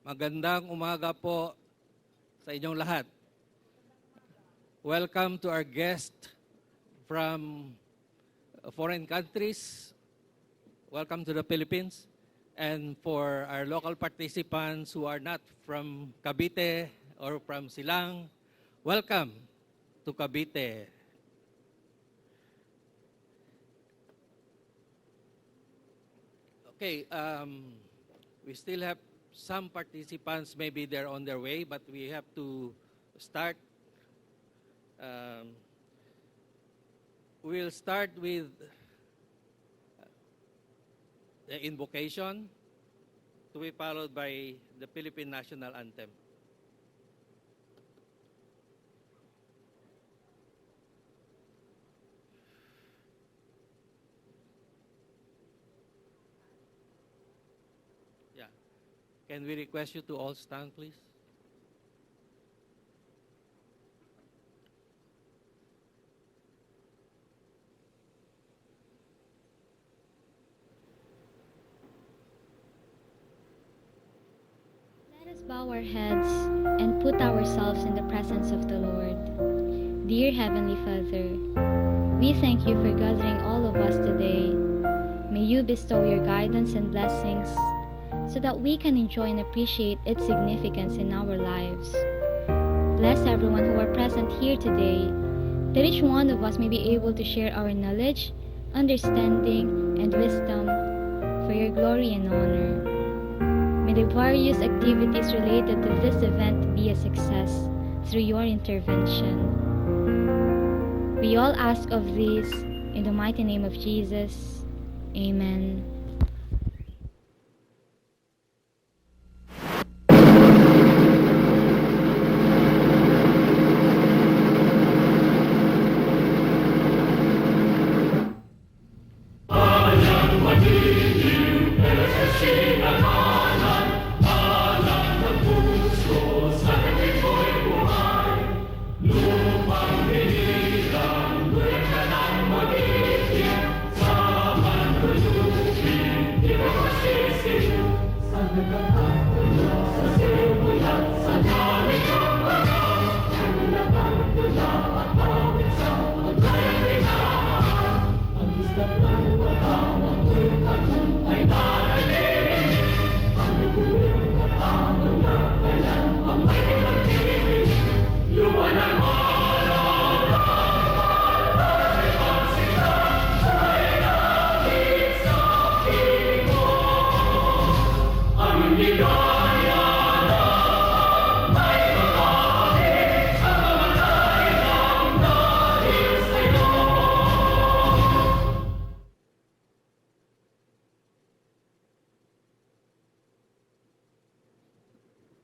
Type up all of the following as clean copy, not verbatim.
Magandang umaga po sa inyong lahat. Welcome to our guest from foreign countries. Welcome to the Philippines. And for our local participants who are not from Cavite or from Silang, welcome to Cavite. Okay, we still have some participants, maybe they're on their way, but we have to start. We'll start with the invocation to be followed by the Philippine National Anthem. Yeah. Can we request you to all stand, please? Let us bow our heads and put ourselves in the presence of the Lord. Dear Heavenly Father, we thank you for gathering all of us today. May you bestow your guidance and blessings so that we can enjoy and appreciate its significance in our lives. Bless everyone who are present here today, that each one of us may be able to share our knowledge, understanding, and wisdom for your glory and honor. May the various activities related to this event be a success through your intervention. We all ask of this in the mighty name of Jesus. Amen.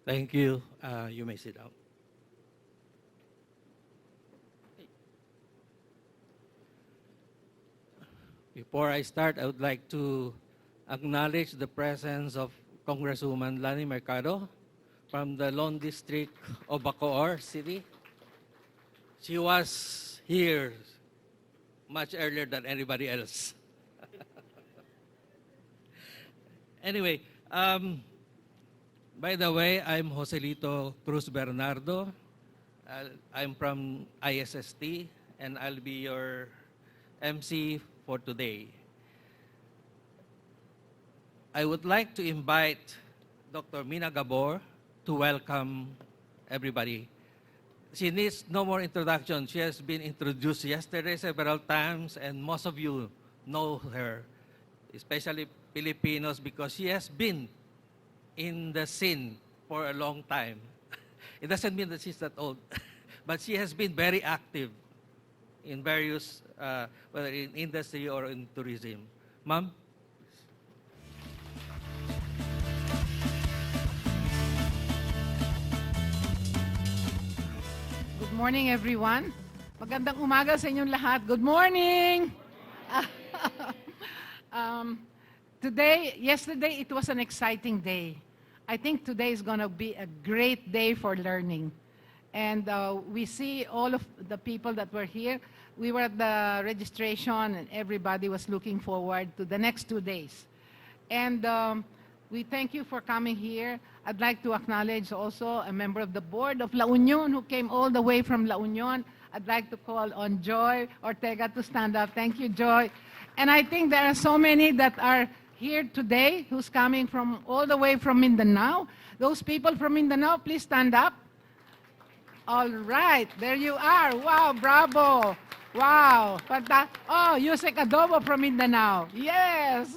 Thank you. You may sit down. Before I start, I would like to acknowledge the presence of Congresswoman Lani Mercado from the Lone District of Bacoor City. She was here much earlier than anybody else. Anyway, by the way, I'm Joselito Cruz Bernardo. I'm from ISST, and I'll be your MC for today. I would like to invite Dr. Mina Gabor to welcome everybody. She needs no more introduction. She has been introduced yesterday several times, and most of you know her, especially Filipinos, because she has been in the scene for a long time. It doesn't mean that she's that old, but she has been very active in various, whether in industry or in tourism. Ma'am? Good morning, everyone. Magandang umaga sa inyong lahat. Good morning! Yesterday, it was an exciting day. I think today is going to be a great day for learning. And we see all of the people that were here. We were at the registration and everybody was looking forward to the next 2 days. And We thank you for coming here. I'd like to acknowledge also a member of the board of La Union who came all the way from La Union. I'd like to call on Joy Ortega to stand up. Thank you, Joy. And I think there are so many that are here today who's coming from all the way from Mindanao. Those people from Mindanao, please stand up. All right, there you are. Wow, bravo. Wow. Oh, Yusek Adobo from Mindanao. Yes.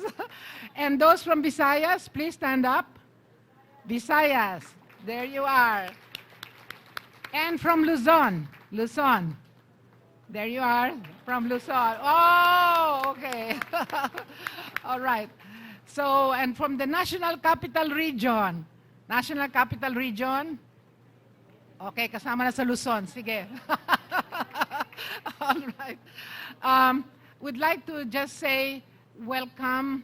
And those from Visayas, please stand up. Visayas, there you are. And from Luzon, Luzon. There you are, from Luzon. Oh, okay. All right. So, and from the National Capital Region. National Capital Region. Okay, kasama na sa Luzon. Sige. All right. We'd like to just say welcome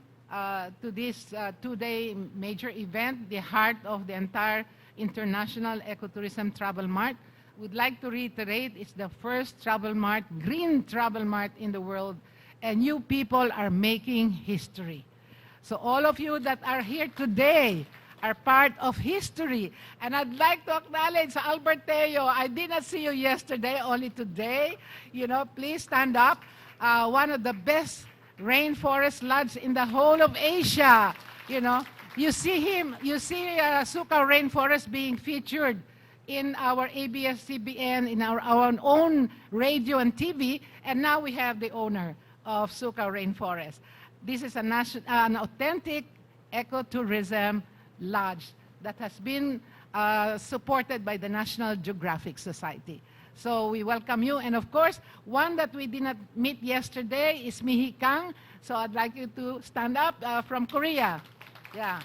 to this two-day major event, the heart of the entire International Ecotourism Travel Mart. We'd like to reiterate, it's the first travel mart, green travel mart in the world, and you people are making history. So all of you that are here today are part of history. And I'd like to acknowledge Albert Teo. I did not see you yesterday, only today. You know, please stand up. One of the best rainforest lodge in the whole of Asia. You know, you see him, you see Suka Rainforest being featured in our ABS-CBN, in our own radio and TV, and now we have the owner of Suka Rainforest. This is an authentic ecotourism lodge that has been supported by the National Geographic Society. So we welcome you. And of course, one that we did not meet yesterday is Mihi Kang. So I'd like you to stand up from Korea. Yeah.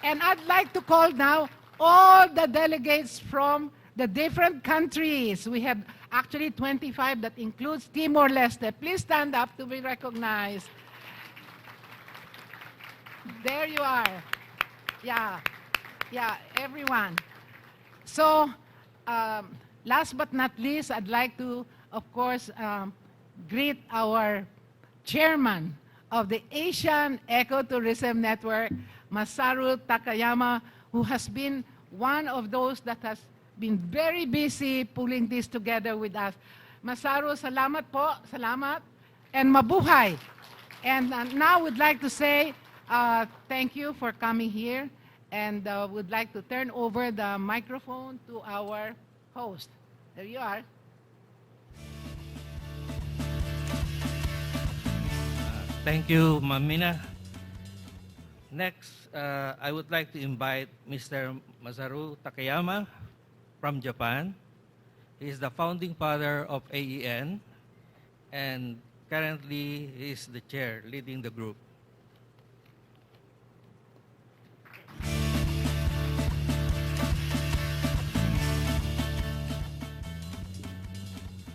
And I'd like to call now all the delegates from the different countries. We have actually 25 that includes Timor-Leste. Please stand up to be recognized. There you are. Yeah, yeah, everyone. So, last but not least, I'd like to, of course, greet our chairman of the Asian Ecotourism Network, Masaru Takayama, who has been one of those that has been very busy pulling this together with us. Masaru, salamat po, salamat, and mabuhay. And now we'd like to say thank you for coming here, and would like to turn over the microphone to our host. There you are. Thank you, Mamina. Next, I would like to invite Mr. Masaru Takayama from Japan. He is the founding father of AEN, and currently he is the chair leading the group.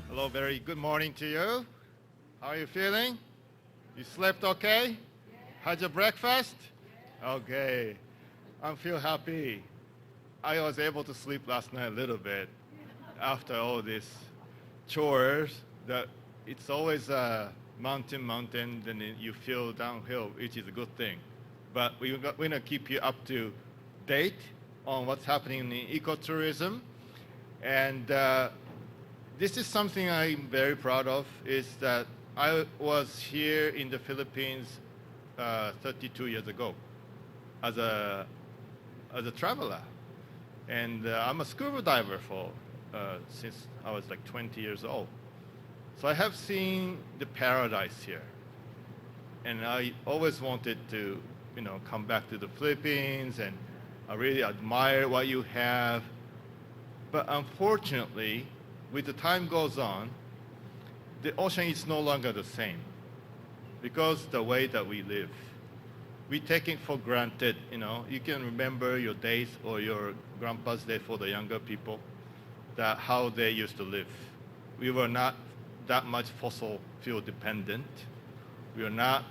Hello, very good morning to you. How are you feeling? You slept okay? Had your breakfast? Okay. I feel happy. I was able to sleep last night a little bit after all these chores. That it's always a mountain, then you feel downhill, which is a good thing. But we're going to keep you up to date on what's happening in ecotourism. And this is something I'm very proud of, is that I was here in the Philippines 32 years ago as a traveler. And I'm a scuba diver since I was like 20 years old. So I have seen the paradise here. And I always wanted to, come back to the Philippines, and I really admire what you have. But unfortunately, with the time goes on, the ocean is no longer the same because the way that we live. We take it for granted, You can remember your days or your grandpa's day for the younger people, that how they used to live. We were not that much fossil fuel dependent. We were not,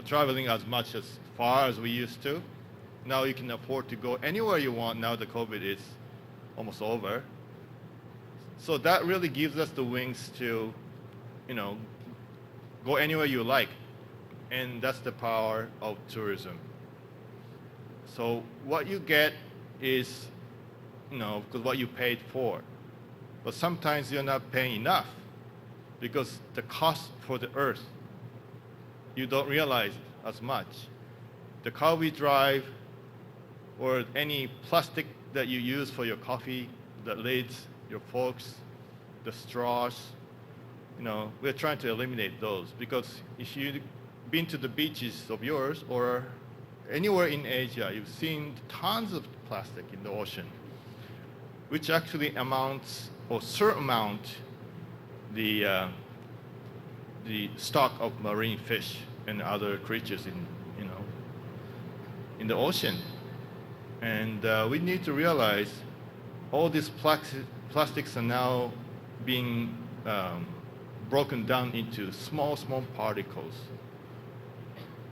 traveling as much as far as we used to. Now you can afford to go anywhere you want. Now the COVID is almost over. So that really gives us the wings to, go anywhere you like. And that's the power of tourism. So what you get is, because what you paid for. But sometimes you're not paying enough because the cost for the earth, you don't realize as much. The car we drive or any plastic that you use for your coffee, the lids, your forks, the straws, we're trying to eliminate those because if you've been to the beaches of yours or anywhere in Asia, you've seen tons of plastic in the ocean, which actually amounts or surmount the stock of marine fish and other creatures in the ocean. And we need to realize all these plastics are now being broken down into small particles.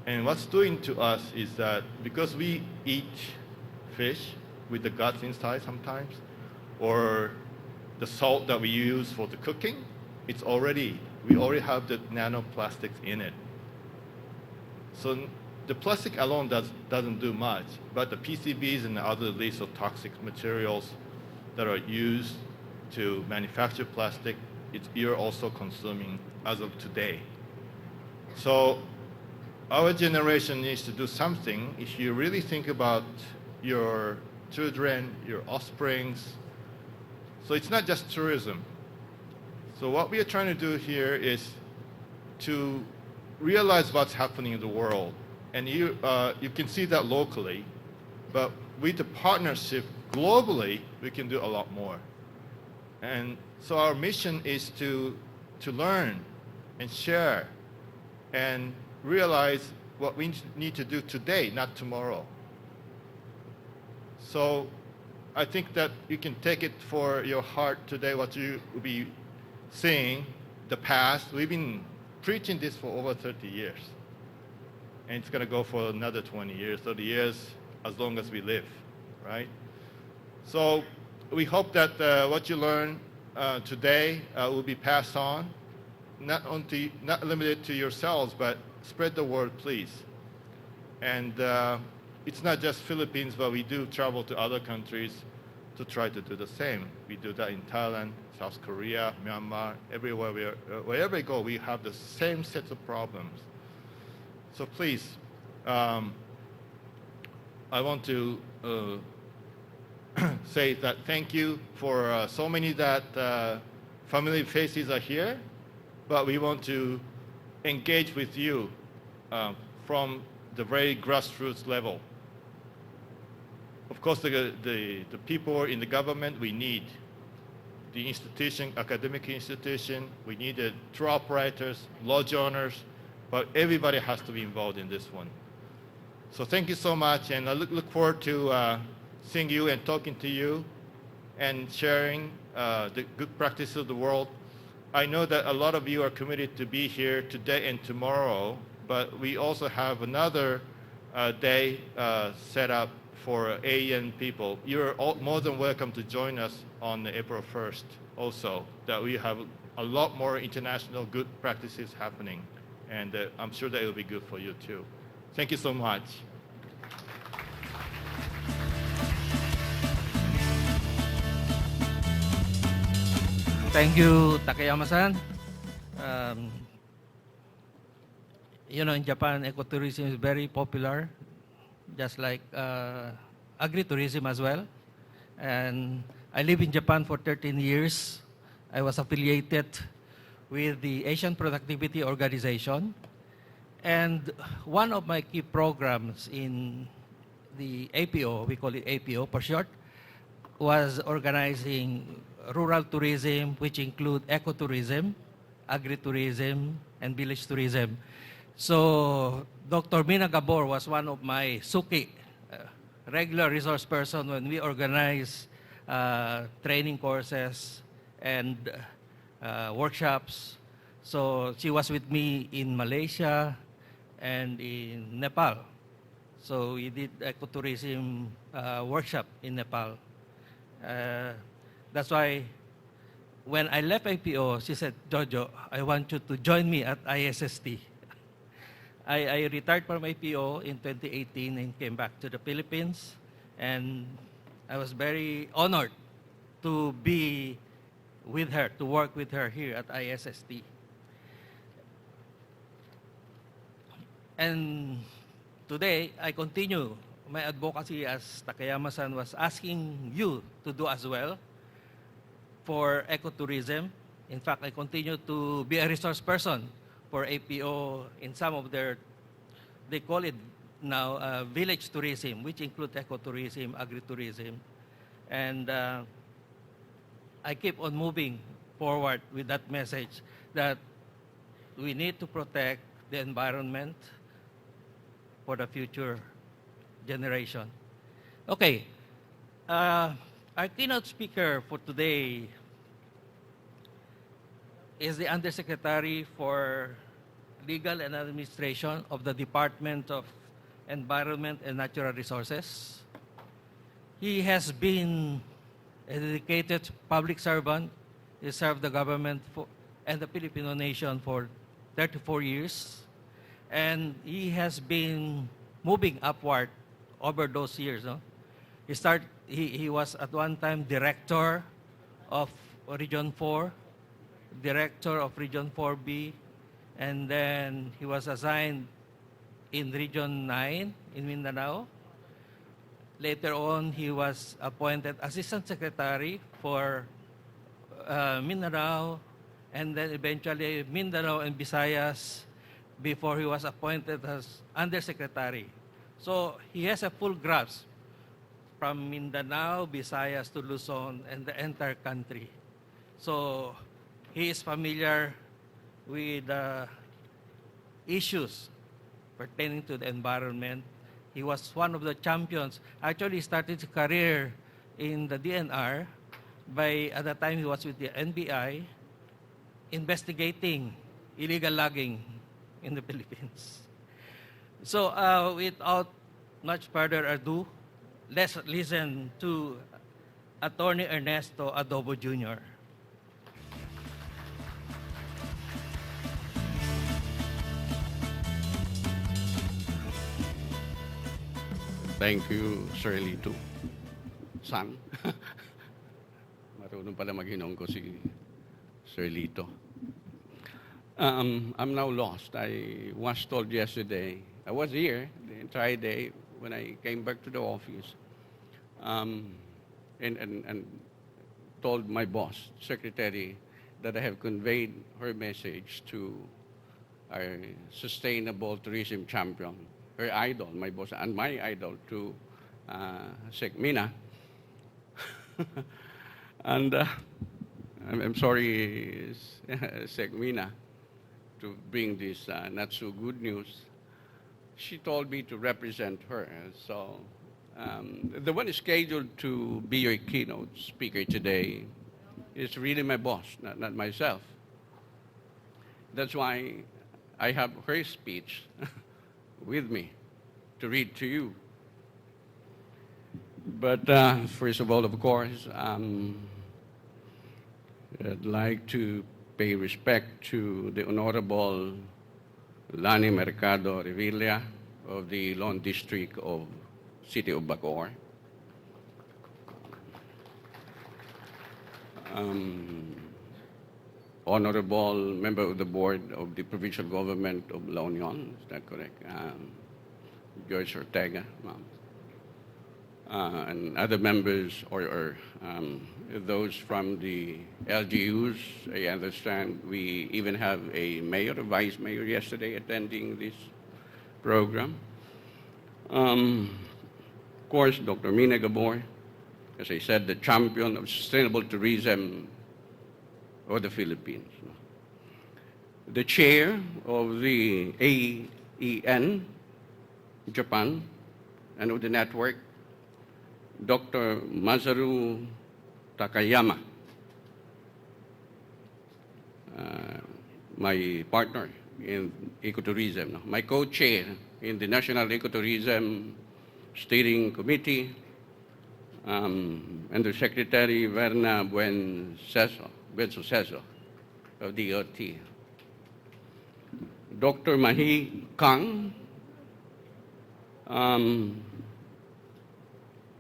And what's doing to us is that because we eat fish with the guts inside sometimes, or the salt that we use for the cooking, we already have the nanoplastics in it. So the plastic alone doesn't do much, but the PCBs and the other lethal toxic materials that are used to manufacture plastic, you're also consuming as of today. So our generation needs to do something. If you really think about your children, your offsprings, so it's not just tourism. So what we are trying to do here is to realize what's happening in the world. And you can see that locally, but with the partnership globally, we can do a lot more. And so our mission is to learn and share and realize what we need to do today, not tomorrow. So I think that you can take it for your heart today, what you will be seeing, the past. We've been preaching this for over 30 years. And it's going to go for another 20 years, 30 years, as long as we live, right? So we hope that what you learn today will be passed on, not limited to yourselves, but spread the word, please. And it's not just Philippines, but we do travel to other countries to try to do the same. We do that in Thailand, South Korea, Myanmar, everywhere. Wherever we go, we have the same sets of problems. So please, I want to say that thank you for so many that familiar faces are here, but we want to engage with you from the very grassroots level. Of course, the people in the government, we need the institution, academic institution, we need the tour operators, lodge owners, but everybody has to be involved in this one. So thank you so much, and I look forward to seeing you and talking to you and sharing the good practices of the world. I know that a lot of you are committed to be here today and tomorrow, but we also have another day set up for AEN people. You're all more than welcome to join us on April 1st also, that we have a lot more international good practices happening, and I'm sure that it will be good for you too. Thank you so much. Thank you, Takayama-san. In Japan, ecotourism is very popular, just like agritourism as well. And I live in Japan for 13 years. I was affiliated with the Asian Productivity Organization. And one of my key programs in the APO, we call it APO for short, was organizing rural tourism, which include ecotourism, agritourism, and village tourism. So Dr. Mina Gabor was one of my Suki, regular resource person when we organize training courses and workshops. So she was with me in Malaysia and in Nepal. So we did ecotourism workshop in Nepal. That's why when I left APO, she said, Jojo, I want you to join me at ISST. I retired from IPO in 2018 and came back to the Philippines. And I was very honored to be with her, to work with her here at ISST. And today, I continue my advocacy as Takayama-san was asking you to do as well for ecotourism. In fact, I continue to be a resource person for APO in some of their, they call it now village tourism, which include ecotourism, agritourism. And I keep on moving forward with that message that we need to protect the environment for the future generation. Okay, our keynote speaker for today is the Undersecretary for Legal and Administration of the Department of Environment and Natural Resources. He has been a dedicated public servant. He served the government and the Filipino nation for 34 years. And he has been moving upward over those years. No? He was at one time director of Region 4, director of Region 4B, and then he was assigned in Region 9 in Mindanao. Later on, he was appointed Assistant Secretary for Mindanao, and then eventually Mindanao and Visayas before he was appointed as Undersecretary. So he has a full grasp from Mindanao, Visayas to Luzon, and the entire country. So he is familiar with issues pertaining to the environment. He was one of the champions. Actually, he started his career in the DNR at the time he was with the NBI, investigating illegal logging in the Philippines. So without much further ado, let's listen to Attorney Ernesto Adobo Jr. Thank you, Sir Lito. San. Marunong pala mag-Ilonggo si Sir Lito. I'm now lost. I was told yesterday, I was here the entire day when I came back to the office and told my boss, secretary, that I have conveyed her message to our sustainable tourism champion, her idol, my boss, and my idol to Sec Mina. And I'm sorry, Sec Mina, to bring this not so good news. She told me to represent her. So the one scheduled to be your keynote speaker today is really my boss, not myself. That's why I have her speech with me to read to you. But first of all, of course, I'd like to pay respect to the Honorable Lani Mercado Revilla of the Lone District of City of Bacoor. Honorable Member of the Board of the Provincial Government of La Union, is that correct? George Ortega, and other members or those from the LGUs. I understand we even have a mayor, a vice mayor yesterday attending this program. Of course, Dr. Mina Gabor, as I said, the champion of sustainable tourism of the Philippines. The chair of the AEN, Japan, and of the network, Dr. Masaru Takayama, my partner in ecotourism, my co-chair in the National Ecotourism Steering Committee, and the Secretary Verna Buensuceso of DOT. Dr. Mahi Kang,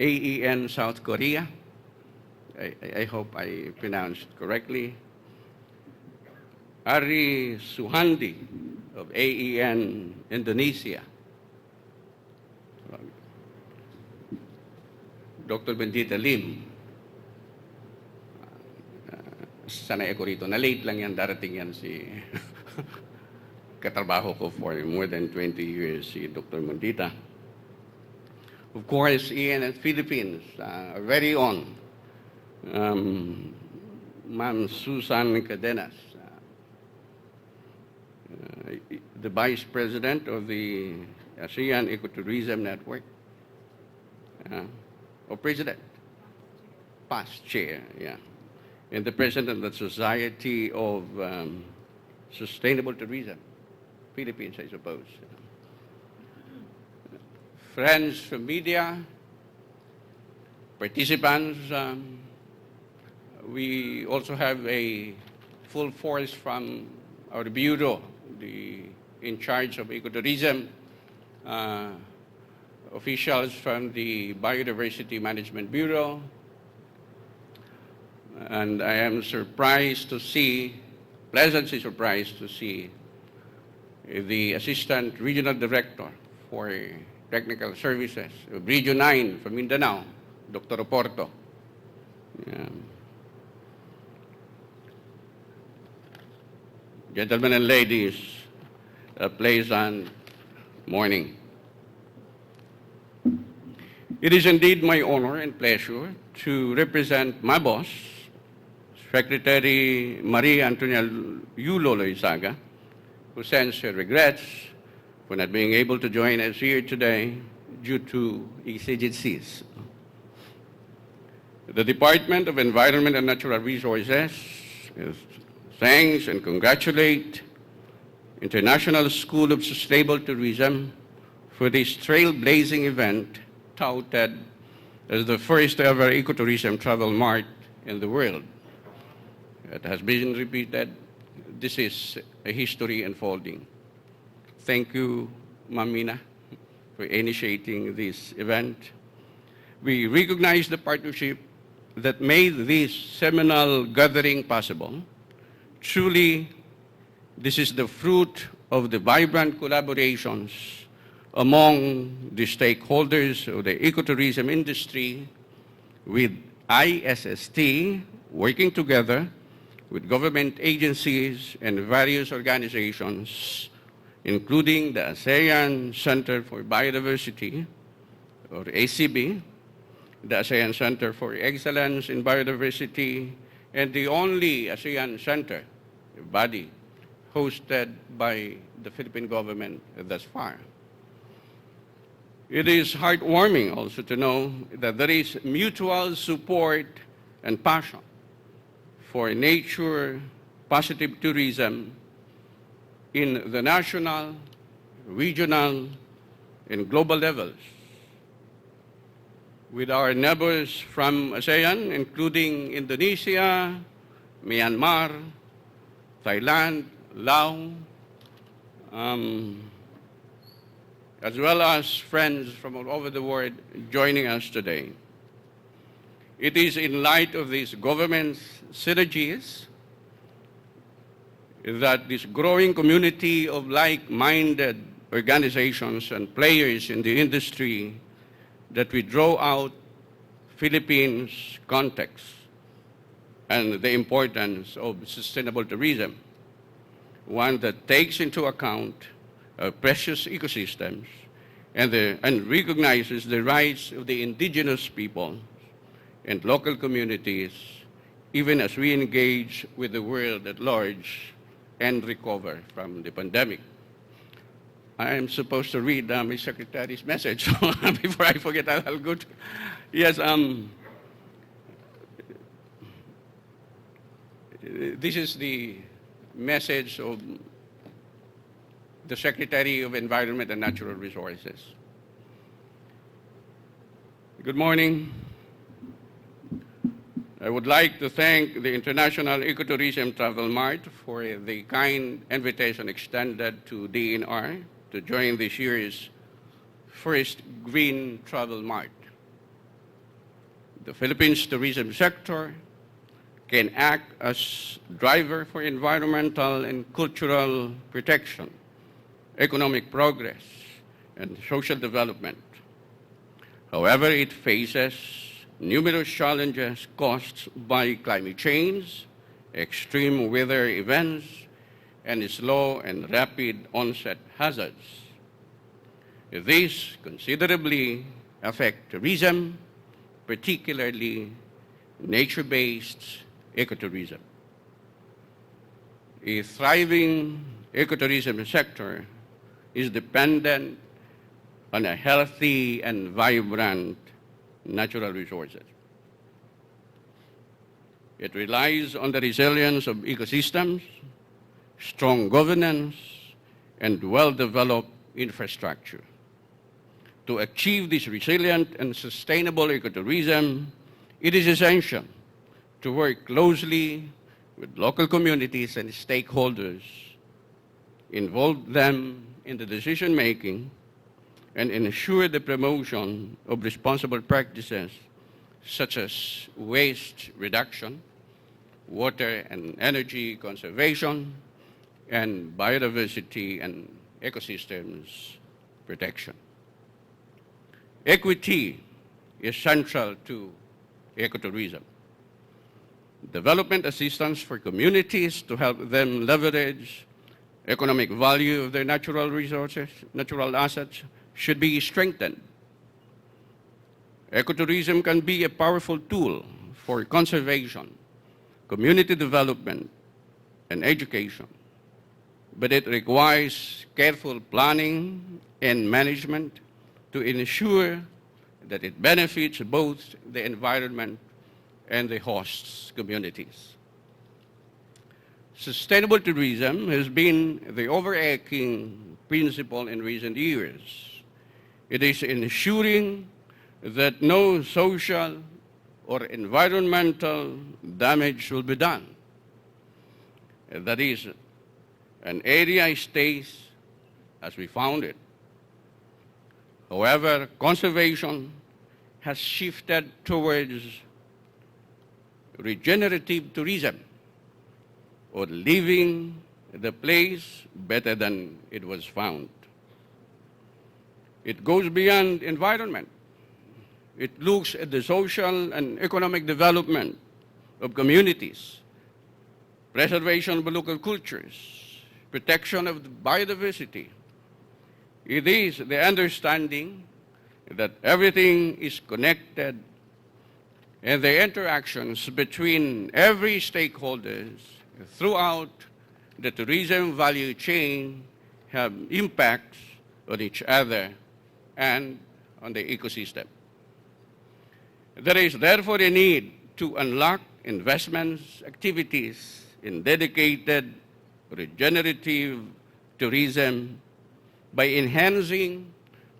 AEN South Korea. I hope I pronounced it correctly. Ari Suhandi of AEN Indonesia. Dr. Bendita Lim. Sanay ako rito. Na-late lang yan. Darating yan si katrabaho ko for more than 20 years, si Dr. Bendita. Of course, Ian and Philippines, our very own, Ma'am Susan Cadenas, the Vice President of the ASEAN Ecotourism Network, or President, past chair, yeah, and the President of the Society of Sustainable Tourism, Philippines, I suppose. Friends from media, participants, we also have a full force from our bureau, in charge of ecotourism, officials from the Biodiversity Management Bureau, and I am surprised to see, pleasantly surprised to see the Assistant Regional Director for Technical Services of Region 9 from Mindanao, Dr. Oporto. Yeah. Gentlemen and ladies, a pleasant morning. It is indeed my honor and pleasure to represent my boss, Secretary Maria Antonia Yulo Loizaga, who sends her regrets for not being able to join us here today due to exigencies. The Department of Environment and Natural Resources thanks and congratulate International School of Sustainable Tourism for this trailblazing event touted as the first ever ecotourism travel mart in the world. It has been repeated. This is a history unfolding. Thank you, Ma'am Mina, for initiating this event. We recognize the partnership that made this seminal gathering possible. Truly, this is the fruit of the vibrant collaborations among the stakeholders of the ecotourism industry, with ISST working together with government agencies and various organizations, including the ASEAN Center for Biodiversity, or ACB, the ASEAN Center for Excellence in Biodiversity, and the only ASEAN Center body hosted by the Philippine government thus far. It is heartwarming also to know that there is mutual support and passion for nature, positive tourism in the national, regional, and global levels, with our neighbors from ASEAN, including Indonesia, Myanmar, Thailand, Laos, as well as friends from all over the world joining us today. It is in light of these government synergies that this growing community of like-minded organizations and players in the industry that we draw out Philippines' context and the importance of sustainable tourism, one that takes into account precious ecosystems and recognizes the rights of the indigenous people and local communities, even as we engage with the world at large and recover from the pandemic. I am supposed to read my secretary's message. Before I forget, I'll go to... Yes, this is the message of the Secretary of Environment and Natural Resources. Good morning. I would like to thank the International Ecotourism Travel Mart for the kind invitation extended to DNR to join this year's first Green Travel Mart. The Philippines tourism sector can act as driver for environmental and cultural protection, economic progress, and social development. However, it faces numerous challenges caused by climate change, extreme weather events, and slow and rapid onset hazards. These considerably affect tourism, particularly nature-based ecotourism. A thriving ecotourism sector is dependent on a healthy and vibrant natural resources. It relies on the resilience of ecosystems, strong governance, and well-developed infrastructure. To achieve this resilient and sustainable ecotourism, it is essential to work closely with local communities and stakeholders, involve them in the decision-making, and ensure the promotion of responsible practices such as waste reduction, water and energy conservation, and biodiversity and ecosystems protection. Equity is central to ecotourism. Development assistance for communities to help them leverage economic value of their natural resources, natural assets, should be strengthened. Ecotourism can be a powerful tool for conservation, community development, and education, but it requires careful planning and management to ensure that it benefits both the environment and the host communities. Sustainable tourism has been the overarching principle in recent years. It is ensuring that no social or environmental damage will be done. That is, an area stays as we found it. However, conservation has shifted towards regenerative tourism, or leaving the place better than it was found. It goes beyond environment. It looks at the social and economic development of communities, preservation of local cultures, protection of biodiversity. It is the understanding that everything is connected and the interactions between every stakeholders throughout the tourism value chain have impacts on each other and on the ecosystem. There is therefore a need to unlock investments activities in dedicated regenerative tourism by enhancing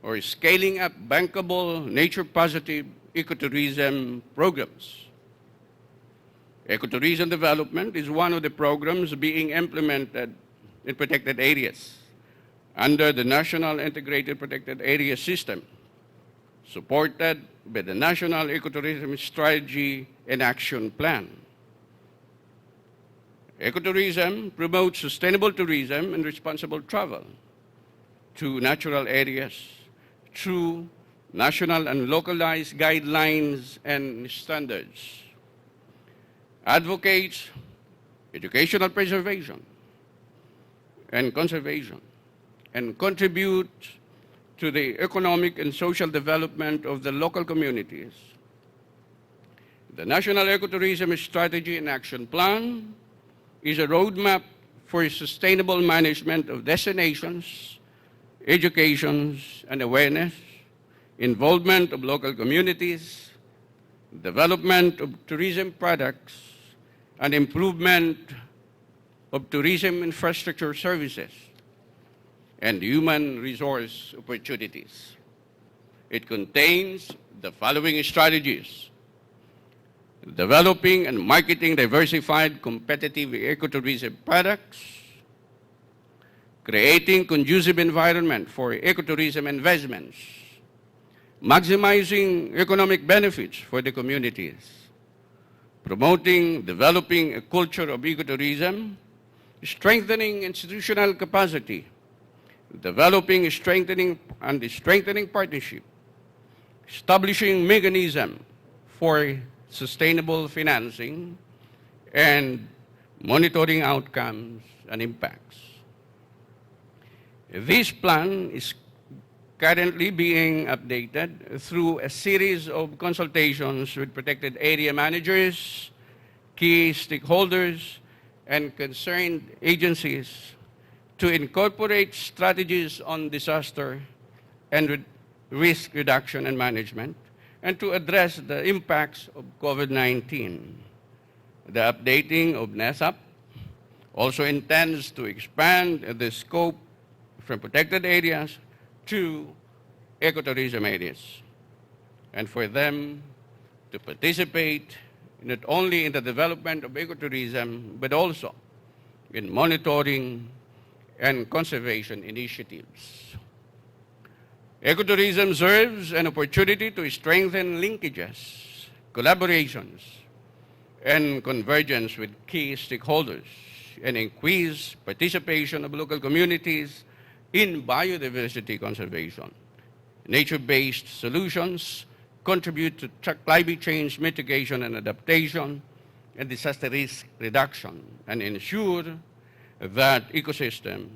or scaling up bankable nature-positive ecotourism programs. Ecotourism development is one of the programs being implemented in protected areas under the National Integrated Protected Area System, supported by the National Ecotourism Strategy and Action Plan. Ecotourism promotes sustainable tourism and responsible travel to natural areas through national and localized guidelines and standards, advocates educational preservation and conservation, and contributes to the economic and social development of the local communities. The National Ecotourism Strategy and Action Plan is a roadmap for sustainable management of destinations, education and awareness, involvement of local communities, development of tourism products, and improvement of tourism infrastructure services and human resource opportunities. It contains the following strategies: developing and marketing diversified competitive ecotourism products, creating conducive environment for ecotourism investments, maximizing economic benefits for the communities, promoting, developing a culture of ecotourism, strengthening institutional capacity, developing, strengthening partnership, establishing mechanism for sustainable financing, and monitoring outcomes and impacts. This plan is currently being updated through a series of consultations with protected area managers, key stakeholders, and concerned agencies to incorporate strategies on disaster and risk reduction and management, and to address the impacts of COVID-19. The updating of NESAP also intends to expand the scope from protected areas to ecotourism areas, and for them to participate not only in the development of ecotourism, but also in monitoring and conservation initiatives. Ecotourism serves an opportunity to strengthen linkages, collaborations, and convergence with key stakeholders, and increase participation of local communities in biodiversity conservation. Nature-based solutions contribute to climate change mitigation and adaptation and disaster risk reduction, and ensure that ecosystem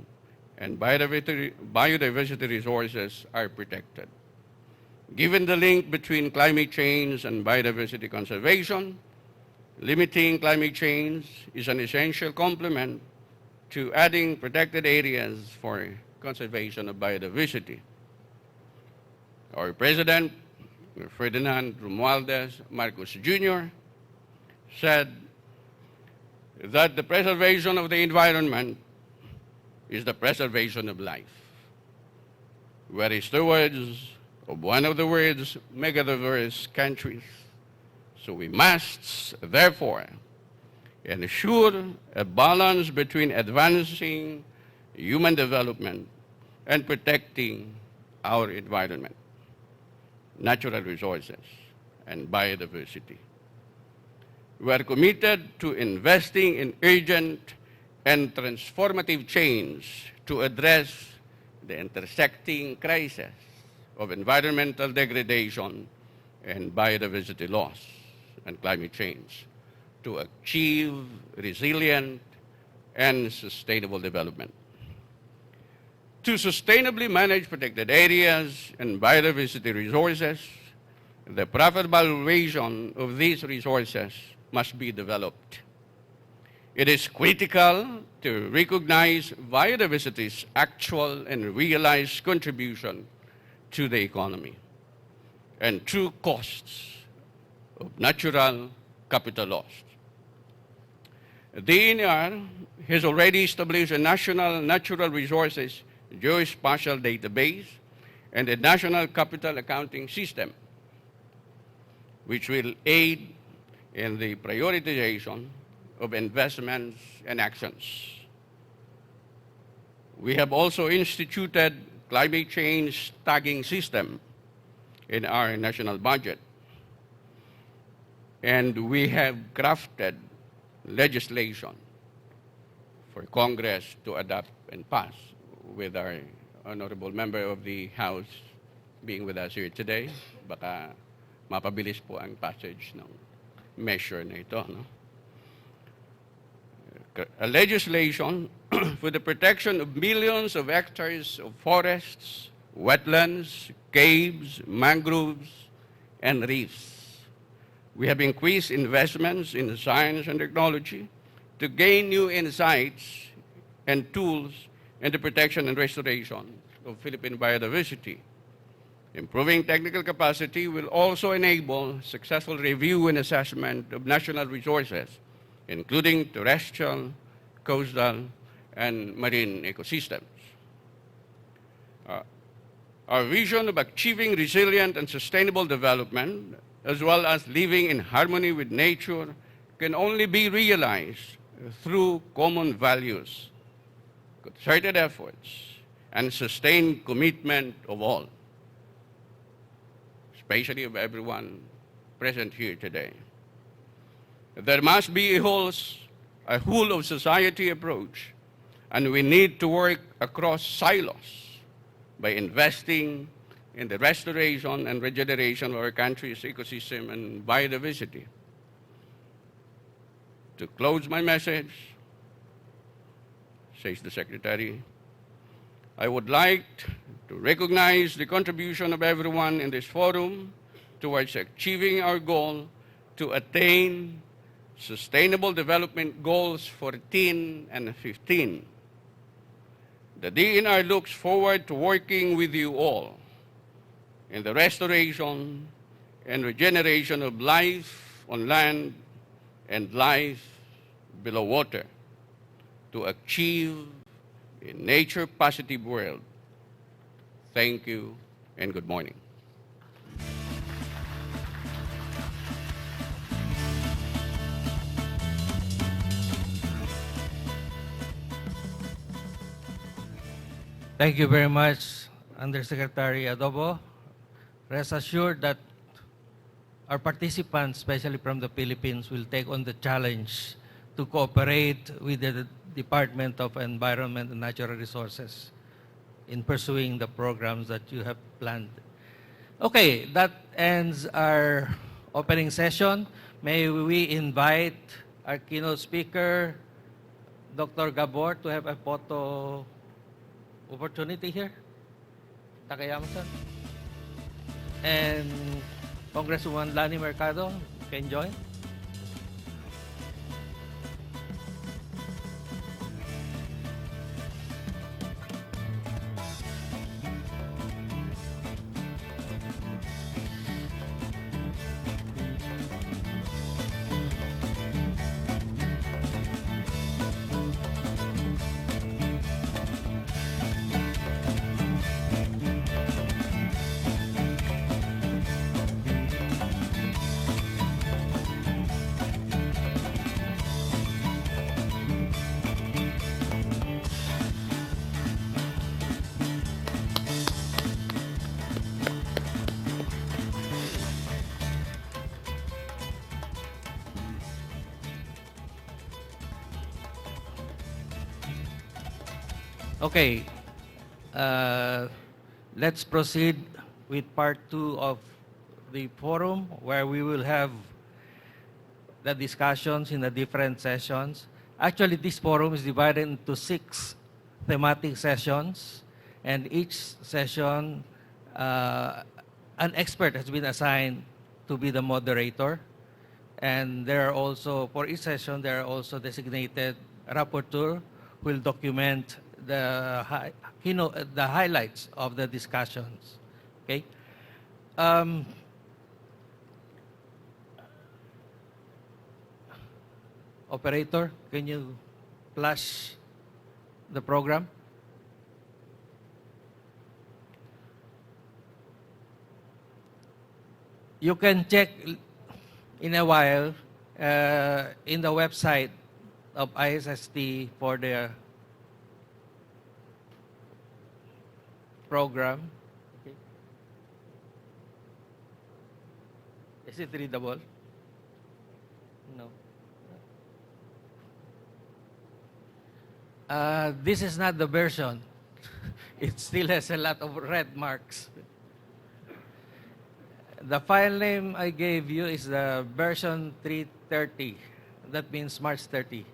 and biodiversity resources are protected. Given the link between climate change and biodiversity conservation, limiting climate change is an essential complement to adding protected areas for conservation of biodiversity. Our President, Ferdinand Romualdez Marcos Jr., said that the preservation of the environment is the preservation of life. We are stewards of one of the world's megadiverse countries, so we must, therefore, ensure a balance between advancing human development and protecting our environment, natural resources, and biodiversity. We are committed to investing in urgent and transformative change to address the intersecting crisis of environmental degradation and biodiversity loss and climate change to achieve resilient and sustainable development. To sustainably manage protected areas and biodiversity resources, the proper valuation of these resources must be developed. It is critical to recognize biodiversity's actual and realized contribution to the economy and true costs of natural capital loss. The DNR has already established a national natural resources geospatial database and a national capital accounting system, which will aid in the prioritization of investments and actions. We have also instituted climate change tagging system in our national budget, and we have crafted legislation for Congress to adopt and pass, with our honorable member of the House being with us here today. Baka mapabilis po ang passage ng measure na ito, no? A legislation for the protection of millions of hectares of forests, wetlands, caves, mangroves, and reefs. We have increased investments in science and technology to gain new insights and tools in the protection and restoration of Philippine biodiversity. Improving technical capacity will also enable successful review and assessment of national resources, including terrestrial, coastal, and marine ecosystems. Our vision of achieving resilient and sustainable development, as well as living in harmony with nature, can only be realized through common values, concerted efforts, and sustained commitment of all, especially of everyone present here today. There must be a whole of society approach, and we need to work across silos by investing in the restoration and regeneration of our country's ecosystem and biodiversity. To close my message, says the Secretary, I would like to recognize the contribution of everyone in this forum towards achieving our goal to attain Sustainable Development Goals 14 and 15. The DNR looks forward to working with you all in the restoration and regeneration of life on land and life below water to achieve a nature-positive world. Thank you and good morning. Thank you very much, Undersecretary Adobo. Rest assured that our participants, especially from the Philippines, will take on the challenge to cooperate with the Department of Environment and Natural Resources in pursuing the programs that you have planned. Okay, that ends our opening session. May we invite our keynote speaker, Dr. Gabor, to have a photo opportunity here. Takayama-san. And Congresswoman Lani Mercado can join. Okay, let's proceed with part 2 of the forum, where we will have the discussions in the different sessions. Actually, this forum is divided into 6 thematic sessions, and each session, an expert has been assigned to be the moderator. And there are also, for each session, there are also designated rapporteur who will document the highlights of the discussions. Okay. Operator, can you flash the program? You can check in a while in the website of ISST for their program. Okay. Is it readable? No. This is not the version. It still has a lot of red marks. The file name I gave you is the version 330. That means March 30.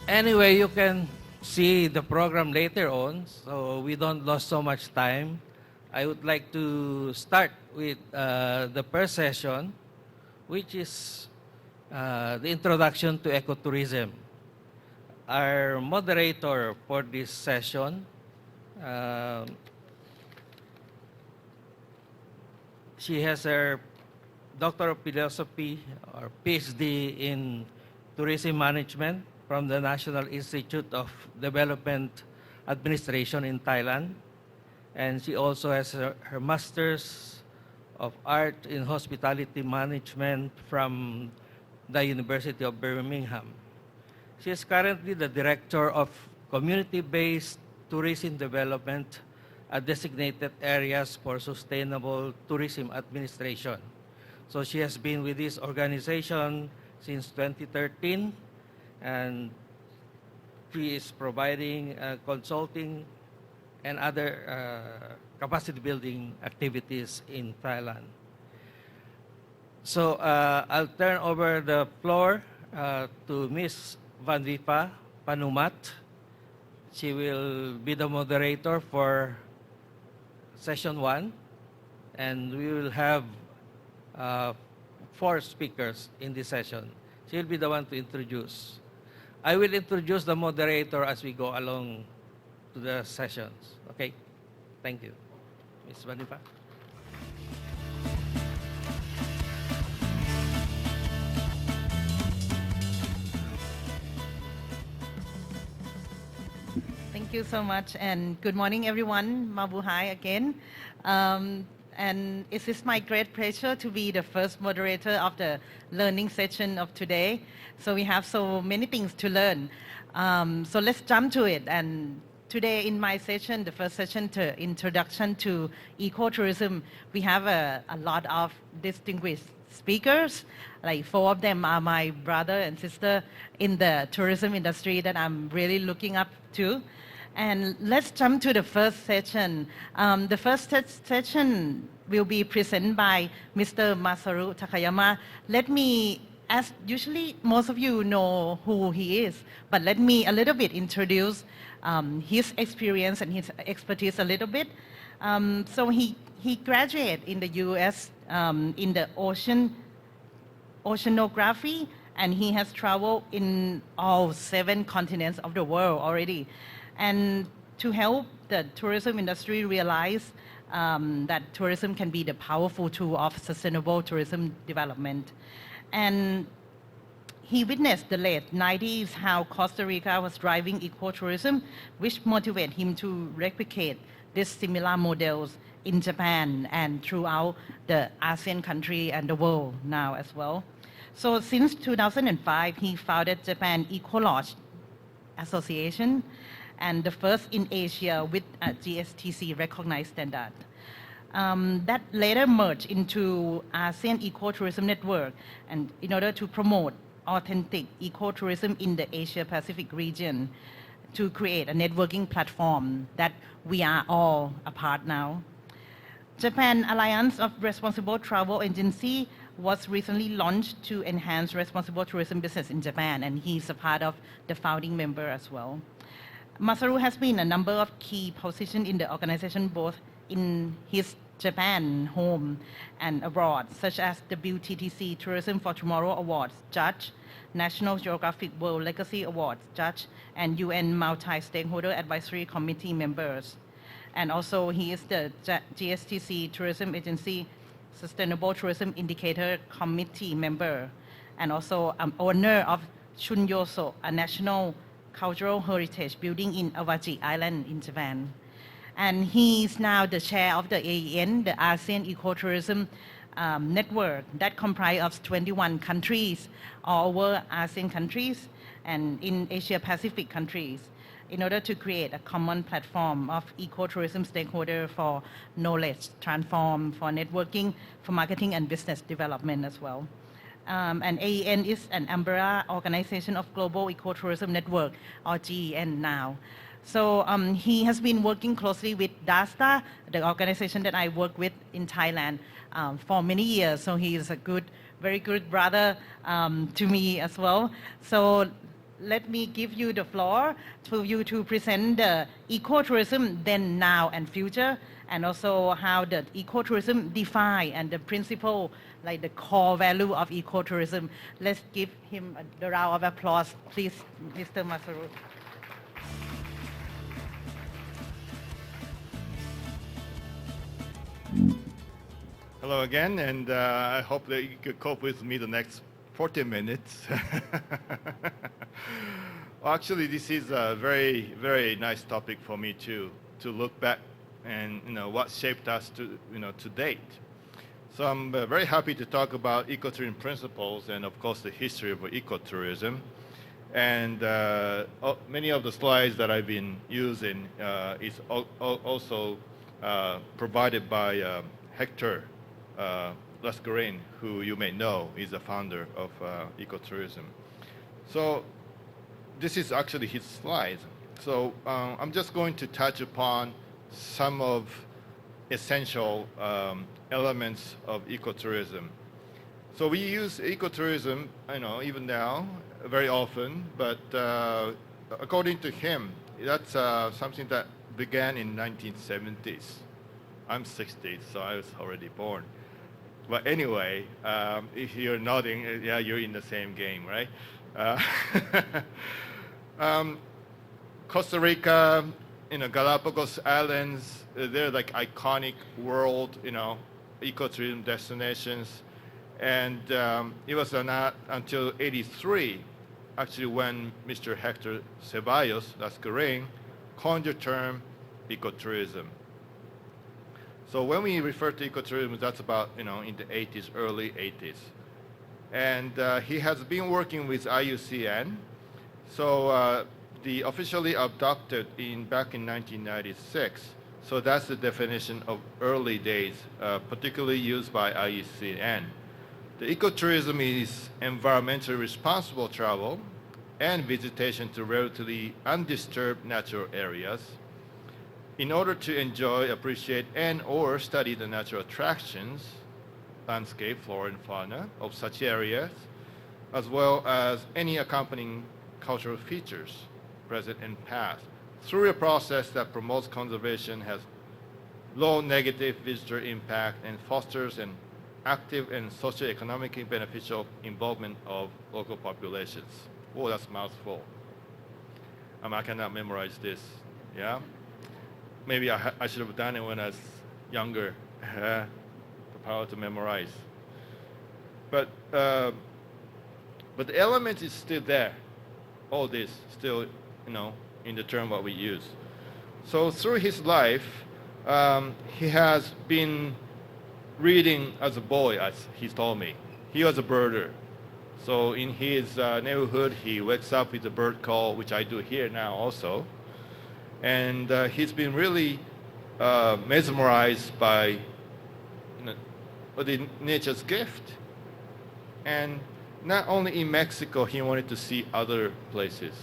Anyway, you can see the program later on, so we don't lose so much time. I would like to start with the first session, which is the introduction to ecotourism. Our moderator for this session She has her Doctor of Philosophy or PhD in Tourism Management from the National Institute of Development Administration in Thailand. And she also has her Master's of Art in Hospitality Management from the University of Birmingham. She is currently the Director of Community-Based Tourism Development at Designated Areas for Sustainable Tourism Administration. So she has been with this organization since 2013, and she is providing consulting and other capacity building activities in Thailand. So I'll turn over the floor to Ms. Vanvipa Panumat. She will be the moderator for session 1, and we will have 4 speakers in this session. She'll be the one to introduce. I will introduce the moderator as we go along to the sessions. Okay? Thank you. Ms. Vanvipa. Thank you so much, and good morning, everyone. Mabuhay again. And it is my great pleasure to be the first moderator of the learning session of today. So we have so many things to learn. So let's jump to it. And today in my session, the first session, to introduction to ecotourism, we have a lot of distinguished speakers. Like 4 of them are my brother and sister in the tourism industry that I'm really looking up to. And let's jump to the first session. The first session will be presented by Mr. Masaru Takayama. Let me, as usually most of you know who he is, but let me a little bit introduce his experience and his expertise a little bit. So he graduated in the US in the oceanography, and he has traveled in all 7 continents of the world already. And to help the tourism industry realize that tourism can be the powerful tool of sustainable tourism development. And he witnessed the late 90s how Costa Rica was driving ecotourism, which motivated him to replicate these similar models in Japan and throughout the ASEAN country and the world now as well. So since 2005, he founded Japan Ecolodge Association, and the first in Asia with a GSTC recognized standard. That later merged into ASEAN Ecotourism Network, and in order to promote authentic ecotourism in the Asia-Pacific region, to create a networking platform that we are all a part now. Japan Alliance of Responsible Travel Agency was recently launched to enhance responsible tourism business in Japan, and he's a part of the founding member as well. Masaru has been a number of key positions in the organization, both in his Japan home and abroad, such as the WTTC Tourism for Tomorrow Awards Judge, National Geographic World Legacy Awards Judge, and UN Multi-Stakeholder Advisory Committee members. And also he is the GSTC Tourism Agency Sustainable Tourism Indicator Committee member, and also owner of Shunyoso, a national cultural heritage building in Awaji Island in Japan. And he is now the chair of the AEN, the ASEAN Ecotourism Network, that comprises of 21 countries, all over ASEAN countries and in Asia Pacific countries, in order to create a common platform of ecotourism stakeholders for knowledge transform, for networking, for marketing and business development as well. And AEN is an umbrella organization of Global Ecotourism Network, or GEN now. So he has been working closely with DASTA, the organization that I work with in Thailand, for many years. So he is a very good brother to me as well. So let me give you the floor for you to present the ecotourism then, now, and future, and also how the ecotourism define and the principle, like the core value of ecotourism. Let's give him the round of applause, please, Mr. Masaru. Hello again, and I hope that you could cope with me the next 40 minutes. Well, actually, this is a very, very nice topic for me to look back and what shaped us to date. So I'm very happy to talk about ecotourism principles and of course the history of ecotourism. And many of the slides that I've been using is also provided by Hector Lascarin, who you may know is the founder of ecotourism. So this is actually his slides. So I'm just going to touch upon some of essential elements of ecotourism. So we use ecotourism, even now, very often, but according to him, that's something that began in 1970s. I'm 60, so I was already born. But anyway, if you're nodding, yeah, you're in the same game, right? Costa Rica, Galapagos Islands, they're like iconic world, ecotourism destinations. And it was not until '83, actually, when Mr. Hector Ceballos Lascarin coined the term ecotourism. So when we refer to ecotourism, that's about, in the 80s, early 80s. And he has been working with IUCN. So the officially adopted back in 1996. So that's the definition of early days, particularly used by IUCN. The ecotourism is environmentally responsible travel and visitation to relatively undisturbed natural areas in order to enjoy, appreciate, and/or study the natural attractions, landscape, flora, and fauna of such areas, as well as any accompanying cultural features, present and past, through a process that promotes conservation, has low negative visitor impact, and fosters an active and socioeconomically beneficial involvement of local populations. Oh, that's a mouthful. I cannot memorize this, yeah? Maybe I should have done it when I was younger. The power to memorize. But the element is still there. All this still, in the term what we use. So through his life, he has been reading as a boy, as he told me. He was a birder. So in his neighborhood, he wakes up with a bird call, which I do here now also. And he's been really mesmerized by the nature's gift. And not only in Mexico, he wanted to see other places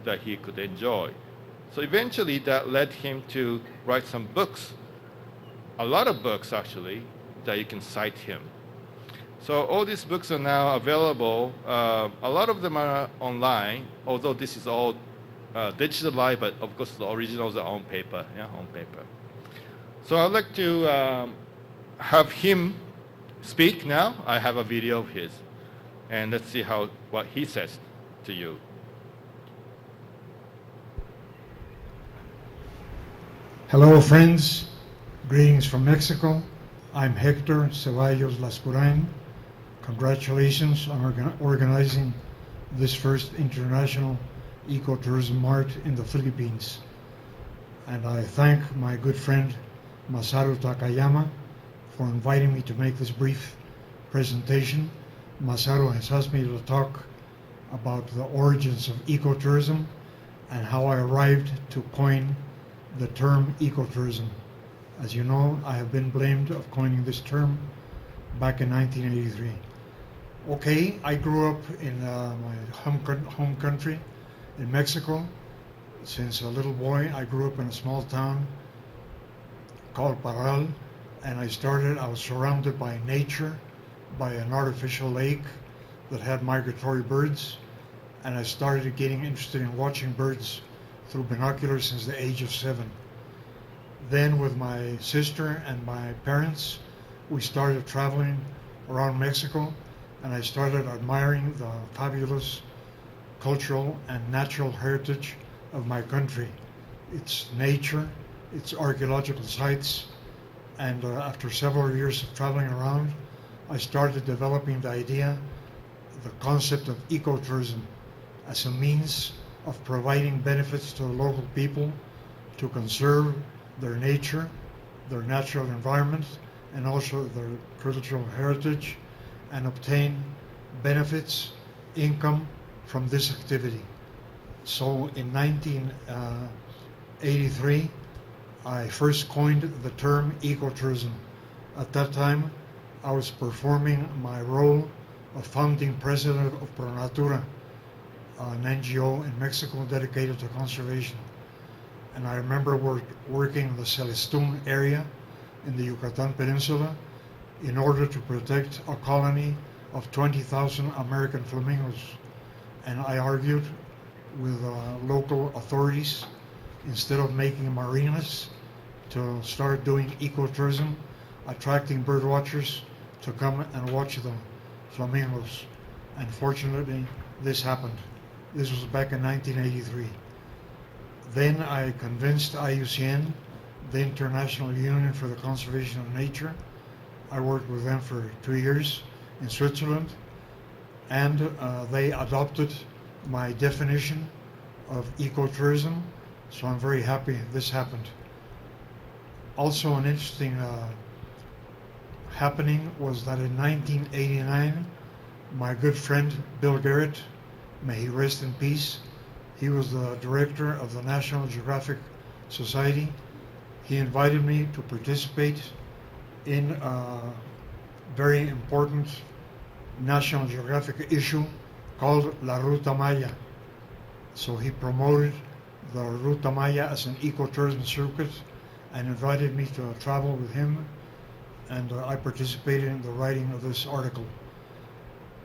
that he could enjoy. So eventually that led him to write some books, a lot of books actually, that you can cite him. So all these books are now available. A lot of them are online, although this is all digitalized, but of course the originals are on paper, on paper. So I'd like to have him speak now. I have a video of his, and let's see what he says to you. Hello, friends. Greetings from Mexico. I'm Hector Ceballos Lascurain. Congratulations on organizing this first international ecotourism mart in the Philippines. And I thank my good friend Masaru Takayama for inviting me to make this brief presentation. Masaru has asked me to talk about the origins of ecotourism and how I arrived to coin the term ecotourism. As you know, I have been blamed of coining this term back in 1983. Okay, I grew up in my home country in Mexico. Since a little boy, I grew up in a small town called Parral, and I was surrounded by nature, by an artificial lake that had migratory birds, and I started getting interested in watching birds through binoculars since the age of 7. Then with my sister and my parents, we started traveling around Mexico, and I started admiring the fabulous cultural and natural heritage of my country. Its nature, its archaeological sites, And after several years of traveling around, I started developing the idea, the concept of ecotourism as a means of providing benefits to the local people to conserve their nature, their natural environment, and also their cultural heritage, and obtain benefits, income from this activity. So in 1983, I first coined the term ecotourism. At that time, I was performing my role of founding president of Pronatura, an NGO in Mexico dedicated to conservation. And I remember working in the Celestún area in the Yucatan Peninsula in order to protect a colony of 20,000 American flamingos. And I argued with local authorities, instead of making marinas, to start doing ecotourism, attracting bird watchers to come and watch the flamingos. And fortunately, this happened. This was back in 1983. Then I convinced IUCN, the International Union for the Conservation of Nature. I worked with them for 2 years in Switzerland, and they adopted my definition of ecotourism, so I'm very happy this happened. Also, an interesting happening was that in 1989, my good friend Bill Garrett, may he rest in peace, he was the director of the National Geographic Society. He invited me to participate in a very important National Geographic issue called La Ruta Maya. So he promoted the Ruta Maya as an ecotourism circuit and invited me to travel with him, and I participated in the writing of this article.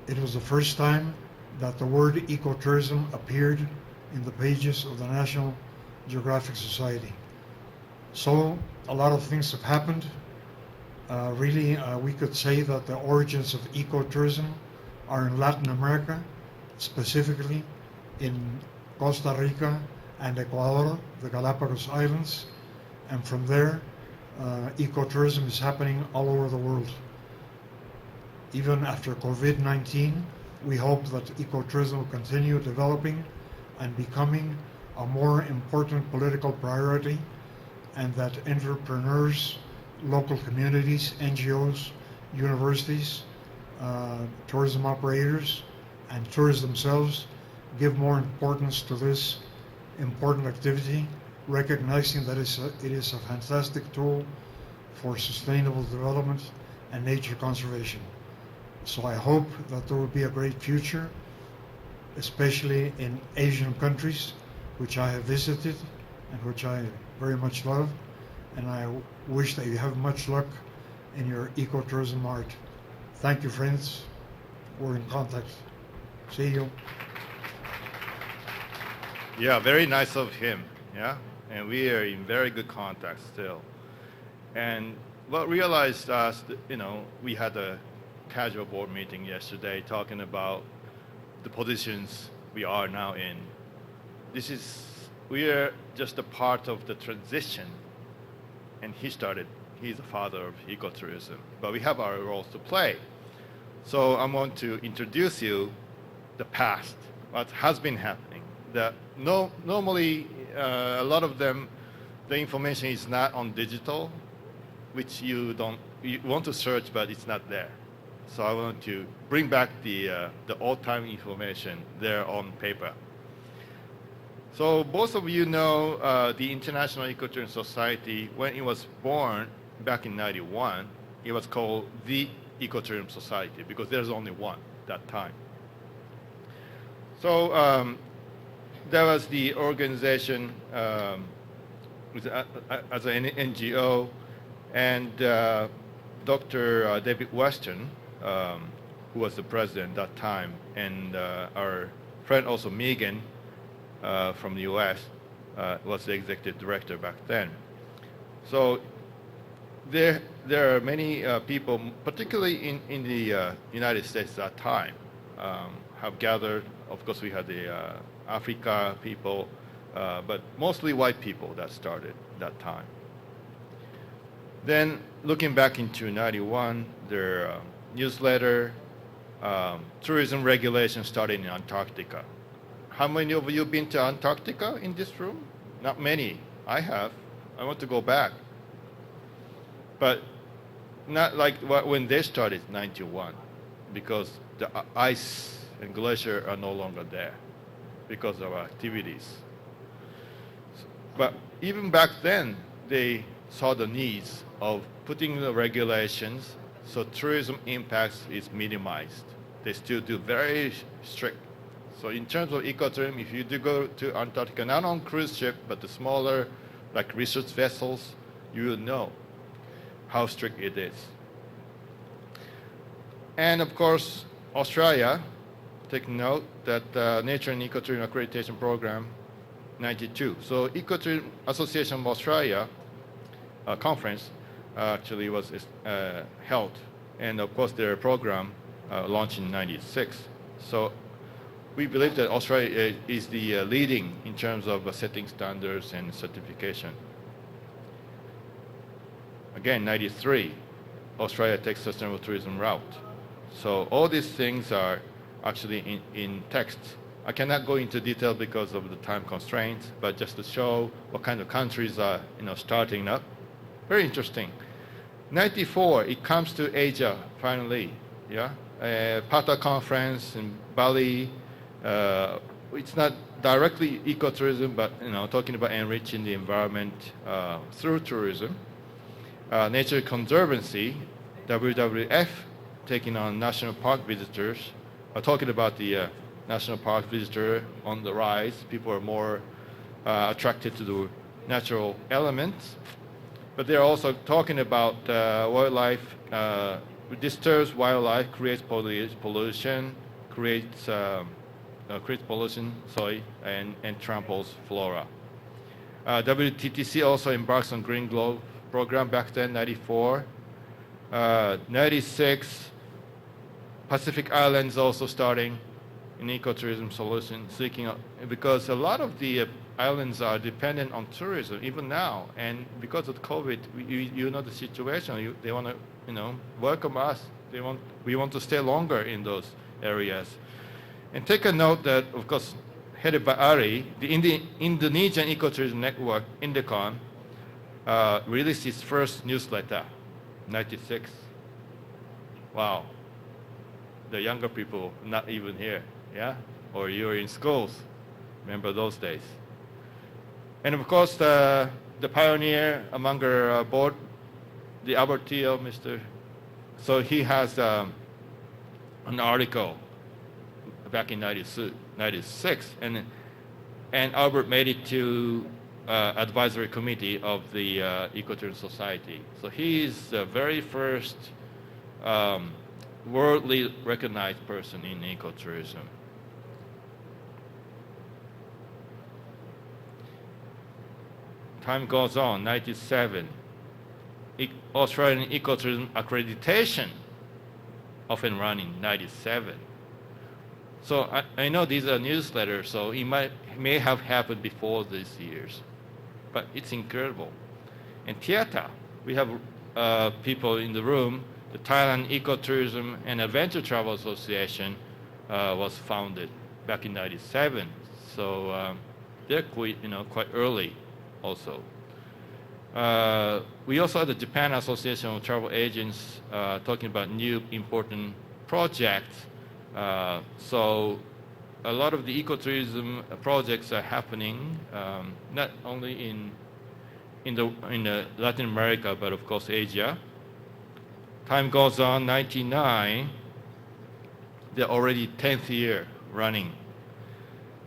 It was the first time that the word ecotourism appeared in the pages of the National Geographic Society. So a lot of things have happened. Really, we could say that the origins of ecotourism are in Latin America, specifically in Costa Rica and Ecuador, the Galapagos Islands, and from there, ecotourism is happening all over the world. Even after COVID-19, we hope that ecotourism will continue developing and becoming a more important political priority, and that entrepreneurs, local communities, NGOs, universities, tourism operators, and tourists themselves give more importance to this important activity, recognizing that it is a fantastic tool for sustainable development and nature conservation. So I hope that there will be a great future, especially in Asian countries, which I have visited and which I very much love. And I wish that you have much luck in your ecotourism art. Thank you, friends. We're in contact. See you. Yeah, very nice of him. Yeah, and we are in very good contact still. And what realized us, we had a casual board meeting yesterday talking about the positions we are now in. We are just a part of the transition, and he's the father of ecotourism, but we have our roles to play. So I want to introduce you the past, what has been happening. Normally, a lot of them, the information is not on digital, which you want to search, but it's not there. So I want to bring back the old-time information there on paper. So both of you know the International Ecotourism Society. When it was born back in '91, it was called the Ecotourism Society because there's only one that time. So there was the organization as an NGO, and Dr. David Weston, who was the president at that time, and our friend also Megan from the US was the executive director back then. So there are many people, particularly in the United States at that time, have gathered. Of course, we had the Africa people, but mostly white people that started that time. Then looking back into 91, their newsletter, tourism regulation started in Antarctica. How many of you been to Antarctica in this room? Not many. I have. I want to go back. But not like when they started, 91, because the ice and glacier are no longer there because of our activities. But even back then, they saw the needs of putting the regulations so tourism impacts is minimized. They still do very strict. So in terms of ecotourism, if you do go to Antarctica, not on cruise ship, but the smaller, like research vessels, you will know how strict it is. And of course, Australia, take note that Nature and Ecotourism Accreditation Program, 92. So Ecotourism Association of Australia conference actually was held. And of course, their program launched in 96. So we believe that Australia is the leading in terms of setting standards and certification. Again, 93, Australia takes sustainable tourism route. So all these things are actually in text. I cannot go into detail because of the time constraints, but just to show what kind of countries are starting up. Very interesting. 94, it comes to Asia finally. Yeah, PATA conference in Bali. It's not directly ecotourism, but talking about enriching the environment through tourism. Nature Conservancy, WWF, taking on national park visitors. Talking about the national park visitor on the rise. People are more attracted to the natural elements. But they're also talking about wildlife, disturbs wildlife, creates pollution, creates pollution, and tramples flora. WTTC also embarks on Green Globe program back then, 94. 96, Pacific Islands also starting an ecotourism solution, seeking because a lot of the islands are dependent on tourism even now, and because of COVID, you know the situation. They want to, welcome us. We want to stay longer in those areas, and take a note that, of course, headed by Ari, the Indonesian Ecotourism Network, Indicon, released its first newsletter, 96. Wow. The younger people, not even here, yeah? Or you're in schools. Remember those days. And of course, the pioneer among our board, the Albert Thiel, Mr. So he has an article back in 96, and Albert made it to advisory committee of the Ecotourism Society. So he is the very first worldly recognized person in ecotourism. Time goes on, 97. Australian Ecotourism Accreditation off and running, 97. So I know these are newsletters, so it may have happened before these years, but it's incredible. And TIATA, we have people in the room. The Thailand Ecotourism and Adventure Travel Association was founded back in 97. So they're quite early also. We also had the Japan Association of Travel Agents talking about new important projects. So a lot of the ecotourism projects are happening, not only in Latin America, but of course Asia. Time goes on, 99, they're already 10th year running.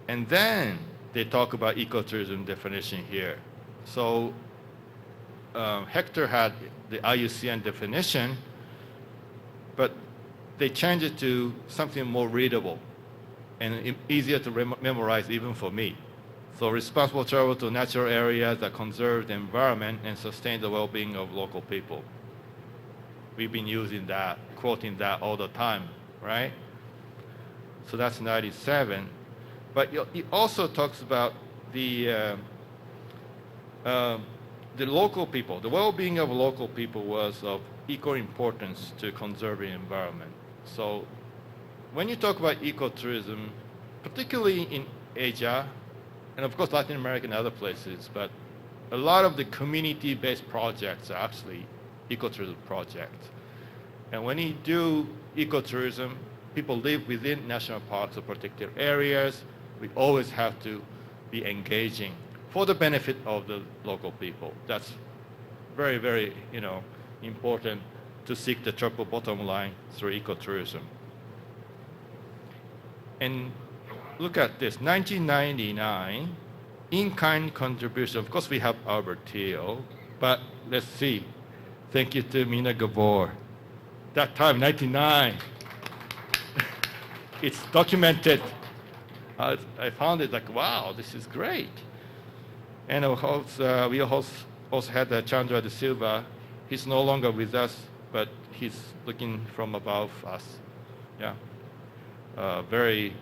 And then they talk about ecotourism definition here. So Hector had the IUCN definition, but they changed it to something more readable and easier to memorize even for me. So responsible travel to natural areas that conserve the environment and sustain the well-being of local people. We've been using that, quoting that all the time, right? So that's 97. But it also talks about the the local people, the well-being of local people was of equal importance to conserving environment. So when you talk about ecotourism, particularly in Asia, and of course Latin America and other places, but a lot of the community-based projects are actually ecotourism projects. And when you do ecotourism, people live within national parks or protected areas. We always have to be engaging for the benefit of the local people. That's very, very, important to seek the triple bottom line through ecotourism. And look at this, 1999, in-kind contribution. Of course, we have Albert Thiel, but let's see. Thank you to Mina Gabor. That time, 99. It's documented. I found it like, wow, this is great. And of course, we also had Chandra De Silva. He's no longer with us, but he's looking from above us. Yeah. Very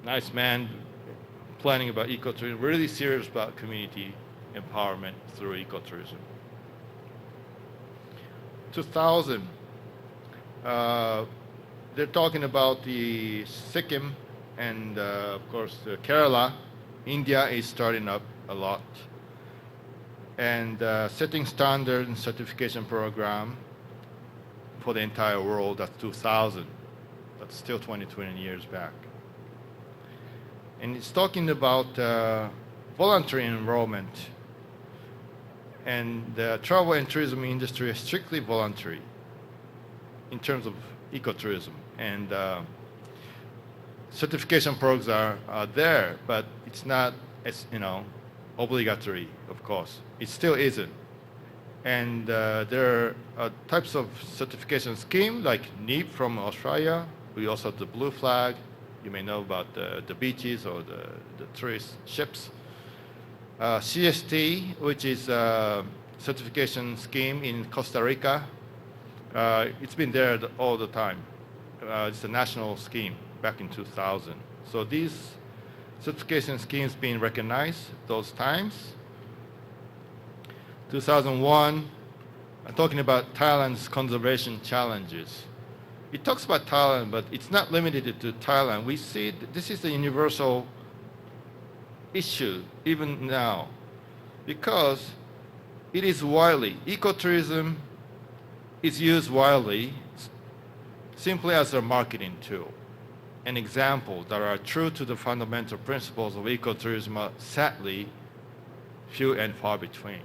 nice man, planning about ecotourism, really serious about community empowerment through ecotourism. 2000, they're talking about the Sikkim and of course Kerala. India is starting up a lot. And setting standard and certification program for the entire world, that's 2000. That's still 20 years back. And it's talking about voluntary enrollment. And the travel and tourism industry is strictly voluntary in terms of ecotourism. And certification programs are there, but it's not as, obligatory, of course. It still isn't. And there are types of certification scheme like NEEP from Australia. We also have the Blue Flag. You may know about the beaches or the tourist ships. CST, which is a certification scheme in Costa Rica. It's been there all the time. It's a national scheme back in 2000. So these certification schemes being recognized those times. 2001, I'm talking about Thailand's conservation challenges. It talks about Thailand, but it's not limited to Thailand. We see this is a universal issue even now because it is widely. Ecotourism is used widely simply as a marketing tool. An example that are true to the fundamental principles of ecotourism are sadly few and far between.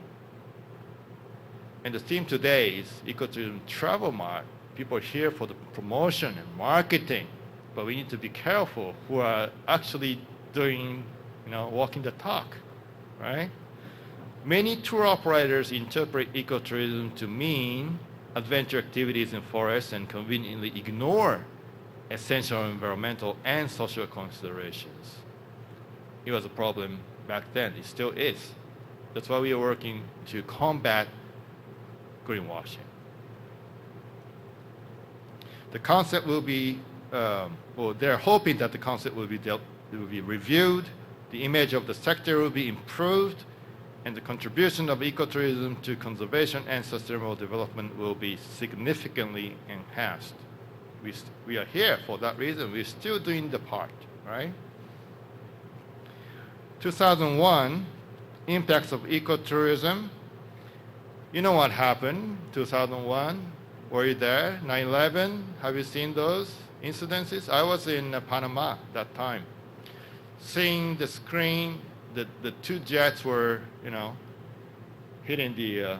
And the theme today is ecotourism travel mart. People are here for the promotion and marketing, but we need to be careful who are actually doing, walking the talk, right? Many tour operators interpret ecotourism to mean adventure activities in forests and conveniently ignore essential environmental and social considerations. It was a problem back then. It still is. That's why we are working to combat greenwashing. The concept will be, they're hoping that the concept will be reviewed, the image of the sector will be improved, and the contribution of ecotourism to conservation and sustainable development will be significantly enhanced. We are here for that reason. We're still doing the part, right? 2001, impacts of ecotourism. You know what happened 2001? Were you there? 9/11? Have you seen those incidences? I was in Panama that time. Seeing the screen, the two jets were, hitting the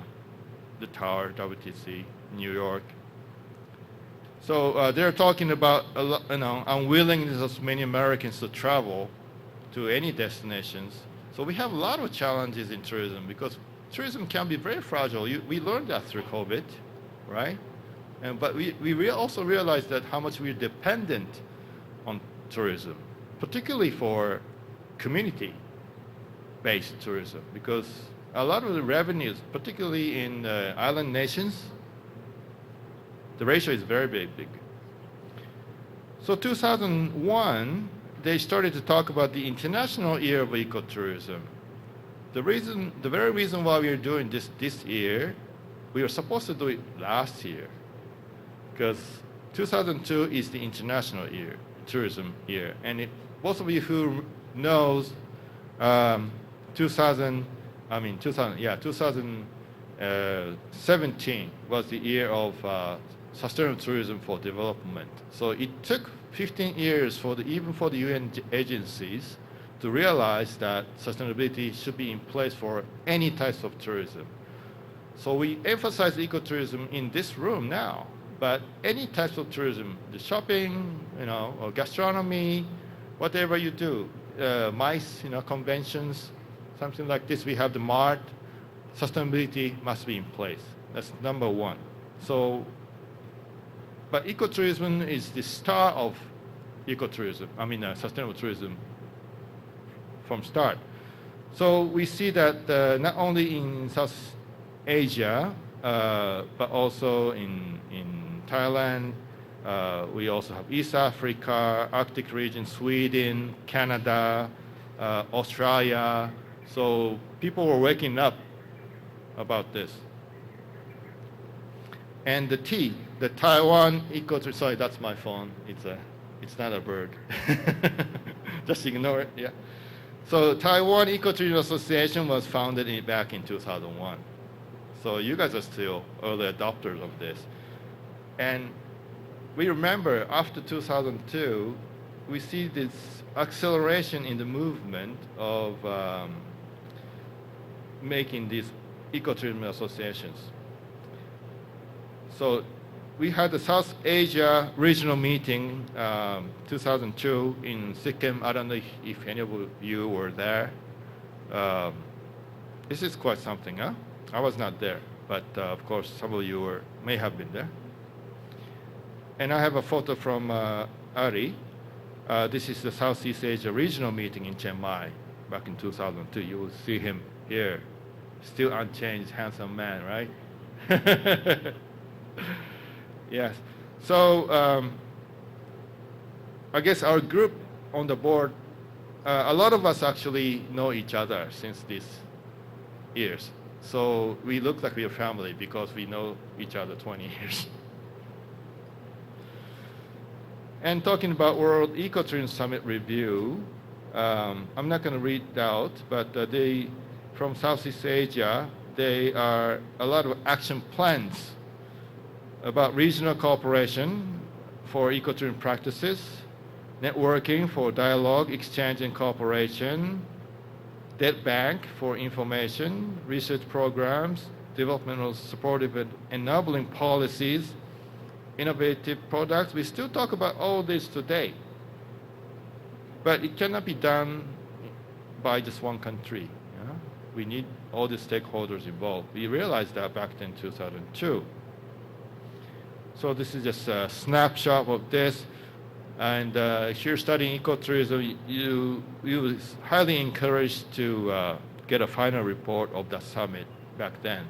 tower, WTC, New York. So they're talking about unwillingness of many Americans to travel to any destinations. So we have a lot of challenges in tourism because tourism can be very fragile. We learned that through COVID, right? But we also realize that how much we're dependent on tourism, particularly for community-based tourism, because a lot of the revenues, particularly in island nations, the ratio is very, very big. So 2001, they started to talk about the International Year of Ecotourism. the very reason why we are doing this year, we were supposed to do it last year, because 2002 is the international year, tourism year, and most of you who knows 2017 was the year of sustainable tourism for development. So it took 15 years even for the UN agencies to realize that sustainability should be in place for any types of tourism. So we emphasize ecotourism in this room now, but any types of tourism, the shopping, or gastronomy, whatever you do, MICE, conventions, something like this, we have the MART, sustainability must be in place. That's number one. So, but ecotourism is the star of sustainable tourism from start. So we see that not only in South Asia, but also in Thailand, we also have East Africa, Arctic region, Sweden, Canada, Australia. So people were waking up about this. And the Taiwan ecotourism, sorry, that's my phone. It's not a bird. Just ignore it, yeah. So Taiwan Ecotourism Association was founded back in 2001. So you guys are still early adopters of this. And we remember after 2002, we see this acceleration in the movement of making these ecotourism associations. So we had the South Asia regional meeting 2002 in Sikkim. I don't know if any of you were there. This is quite something, huh? I was not there, but of course some of you may have been there. And I have a photo from Ari. This is the Southeast Asia regional meeting in Chiang Mai back in 2002. You will see him here, still unchanged, handsome man, right? Yes. So I guess our group on the board, a lot of us actually know each other since these years. So we look like we're family because we know each other 20 years. And talking about World Ecotourism Summit Review, I'm not going to read it out, but from Southeast Asia, they are a lot of action plans about regional cooperation for ecotourism practices, networking for dialogue, exchange and cooperation, debt bank for information, research programs, developmental supportive and enabling policies, innovative products. We still talk about all this today, but it cannot be done by just one country. We need all the stakeholders involved. We realized that back in 2002. So this is just a snapshot of this. And if you're studying ecotourism, you highly encouraged to get a final report of that summit back then.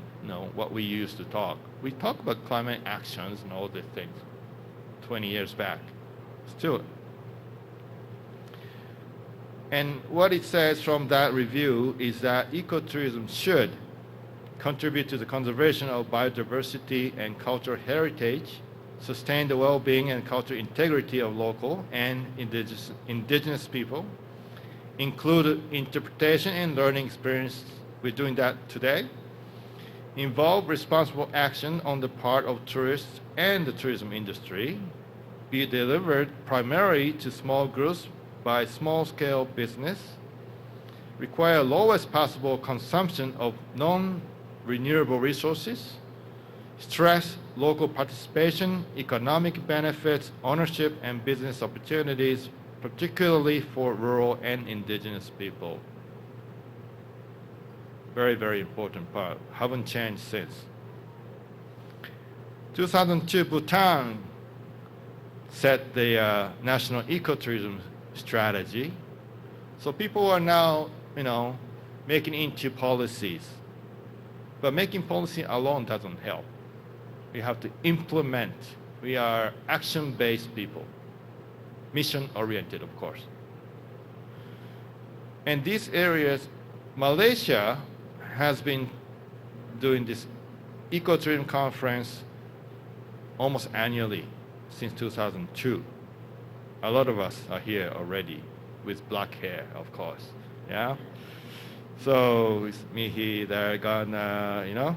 What we used to talk. We talk about climate actions and all these things 20 years back. Still. And what it says from that review is that ecotourism should contribute to the conservation of biodiversity and cultural heritage, sustain the well-being and cultural integrity of local and indigenous people, include interpretation and learning experience. We're doing that today. Involve responsible action on the part of tourists and the tourism industry. Be delivered primarily to small groups by small-scale business. Require lowest possible consumption of non-renewable resources. Stress local participation, economic benefits, ownership, and business opportunities, particularly for rural and indigenous people. Very, very important part. Haven't changed since. 2002, Bhutan set the national ecotourism strategy. So people are now, making into policies. But making policy alone doesn't help. We have to implement. We are action-based people. Mission-oriented, of course. And these areas Malaysia has been doing this ecotourism conference almost annually since 2002. A lot of us are here already with black hair, of course. Yeah. So it's Mihi, there, Ghana, you know.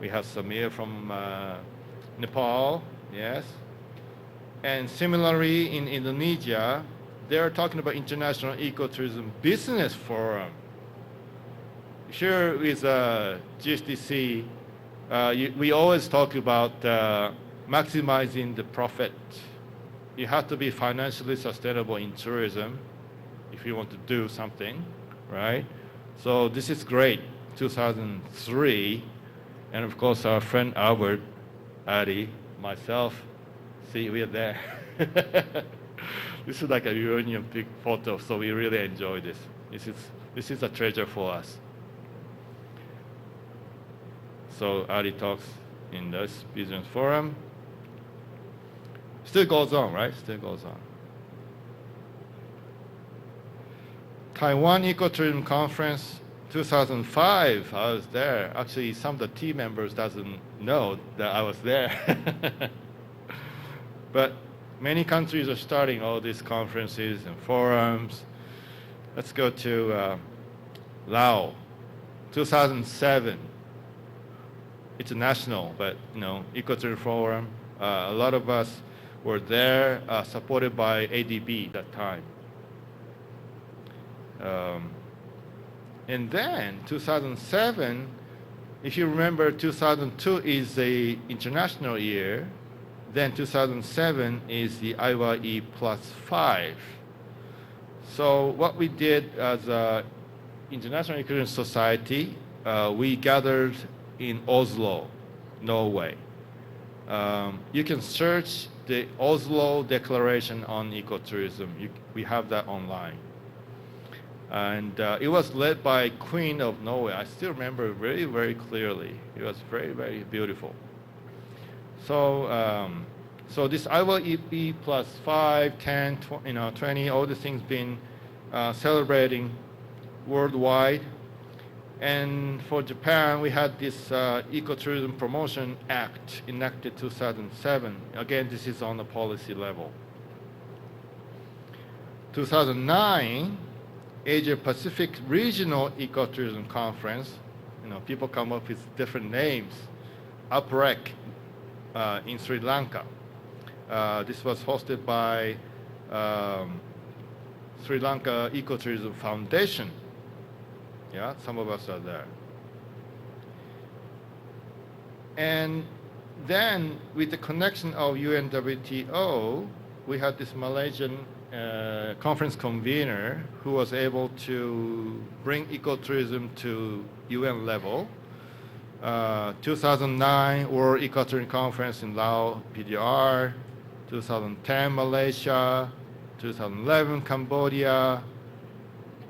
We have Samir from Nepal, yes. And similarly in Indonesia, they're talking about International Ecotourism Business Forum. Here with GSTC, we always talk about maximizing the profit. You have to be financially sustainable in tourism if you want to do something, right? So this is great, 2003, and of course our friend Albert, Adi, myself, see, we are there. This is like a reunion big photo, so we really enjoy this. This is a treasure for us. So Adi talks in this business forum. Still goes on, right? Still goes on. Taiwan Ecotourism Conference 2005, I was there. Actually, some of the team members doesn't know that I was there. But many countries are starting all these conferences and forums. Let's go to Laos, 2007. It's a national, but you know, ecotourism forum. A lot of us were there, supported by ADB that time. And then 2007, if you remember, 2002 is the international year. Then 2007 is the IYE +5. So what we did as an International Ecotourism Society, we gathered in Oslo, Norway. You can search the Oslo Declaration on Ecotourism. We have that online. And it was led by Queen of Norway. I still remember very, very clearly. It was very, very beautiful. So, so this IYEP +5, 10, 20, all the things been celebrating worldwide. And for Japan, we had this Ecotourism Promotion Act enacted 2007. Again, this is on the policy level. 2009, Asia Pacific Regional Ecotourism Conference. You know, people come up with different names. UPREC in Sri Lanka. This was hosted by Sri Lanka Ecotourism Foundation. Yeah, some of us are there. And then with the connection of UNWTO, we had this Malaysian conference convener who was able to bring ecotourism to UN level. 2009 World Ecotourism Conference in Laos, PDR. 2010 Malaysia. 2011 Cambodia.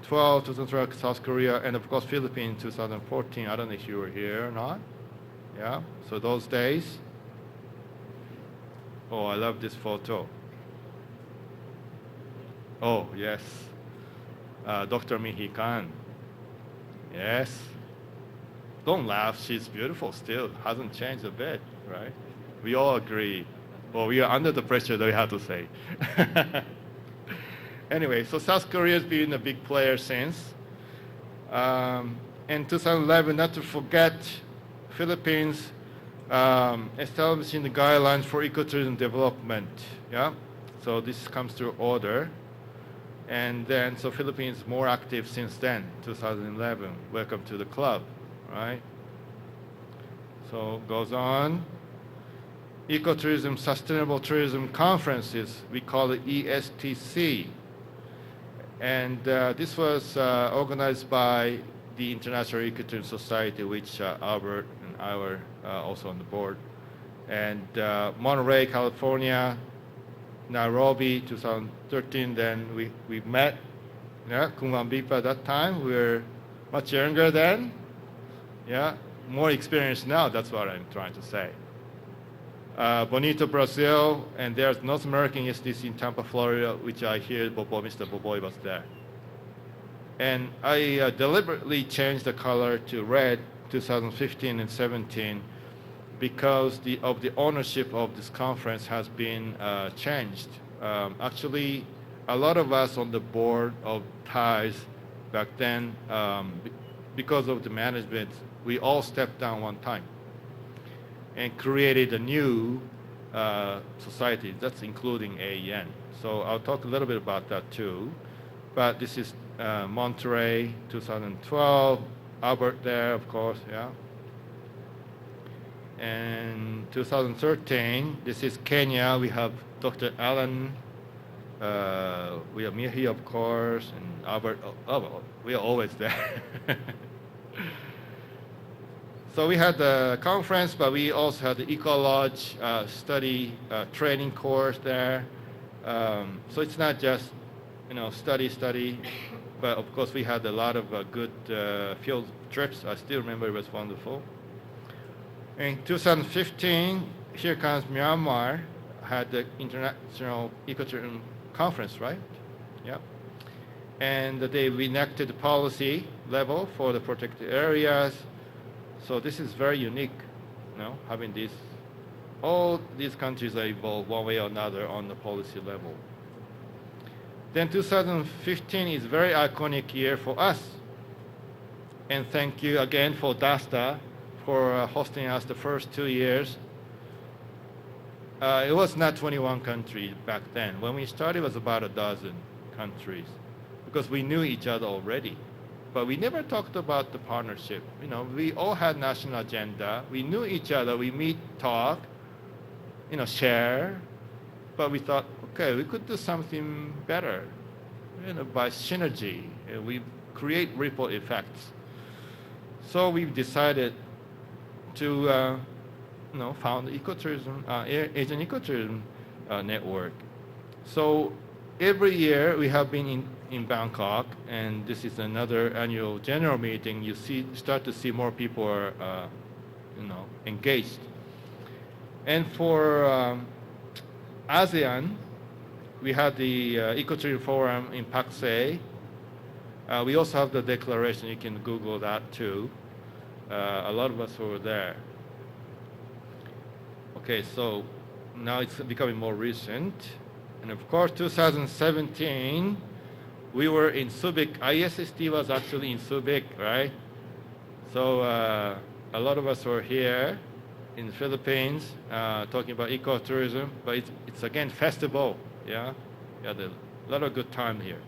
2012 South Korea, and of course Philippines 2014. I don't know if you were here or not. Yeah, so those days. Oh, I love this photo. Oh, yes. Dr. Mihi Khan. Yes. Don't laugh, she's beautiful still. Hasn't changed a bit, right? We all agree. Well, we are under the pressure, though, we have to say. Anyway, so South Korea has been a big player since. In 2011, not to forget, Philippines establishing the guidelines for ecotourism development. Yeah, so this comes through order. And then, so Philippines more active since then, 2011. Welcome to the club, right? So goes on. Ecotourism, Sustainable Tourism Conferences, we call it ESTC. And this was organized by the International Ecotourism Society, which Albert and I were also on the board. And Monterey, California, Nairobi, 2013, then we met. Yeah, Kumambipa at that time. We were much younger then. Yeah, more experienced now, that's what I'm trying to say. Bonito, Brazil, and there's North American ESTC in Tampa, Florida, which I hear Mr. Boboy was there. And I deliberately changed the color to red 2015 and 17 because of the ownership of this conference has been changed. Actually, a lot of us on the board of TIES back then, because of the management, we all stepped down one time and created a new society. That's including AEN. So I'll talk a little bit about that too. But this is Monterey, 2012, Albert there, of course, yeah. And 2013, this is Kenya. We have Dr. Alan, we have Mihi, of course, and Albert. Oh, we are always there. So we had the conference, but we also had the Eco Lodge study training course there. So it's not just, study, but of course we had a lot of good field trips. I still remember it was wonderful. In 2015, here comes Myanmar, had the International Ecotourism Conference, right? Yeah. And they enacted the policy level for the protected areas. So this is very unique, having this. All these countries are involved one way or another on the policy level. Then 2015 is a very iconic year for us. And thank you again for DASTA for hosting us the first 2 years. It was not 21 countries back then. When we started, it was about a dozen countries because we knew each other already. But we never talked about the partnership. We all had national agenda. We knew each other. We meet, talk, share. But we thought, okay, we could do something better, by synergy. We create ripple effects. So we decided to, found the Asian Ecotourism Network. So every year we have been in Bangkok, and this is another annual general meeting. You start to see more people are, engaged. And for ASEAN, we had the Ecotourism Forum in Pak Se. We also have the declaration. You can Google that too. A lot of us were there. Okay, so now it's becoming more recent. And of course, 2017, we were in Subic. ISST was actually in Subic, right? So a lot of us were here in the Philippines talking about ecotourism, but it's again festival, yeah? We had a lot of good time here.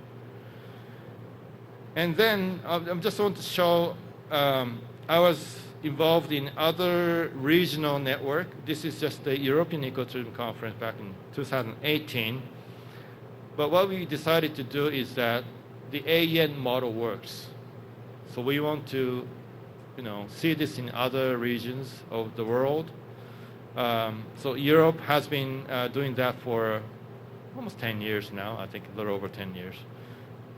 And then I just want to show, I was involved in other regional network. This is just the European Ecotourism Conference back in 2018. But what we decided to do is that the AEN model works. So we want to, see this in other regions of the world. So Europe has been doing that for almost 10 years now, I think a little over 10 years.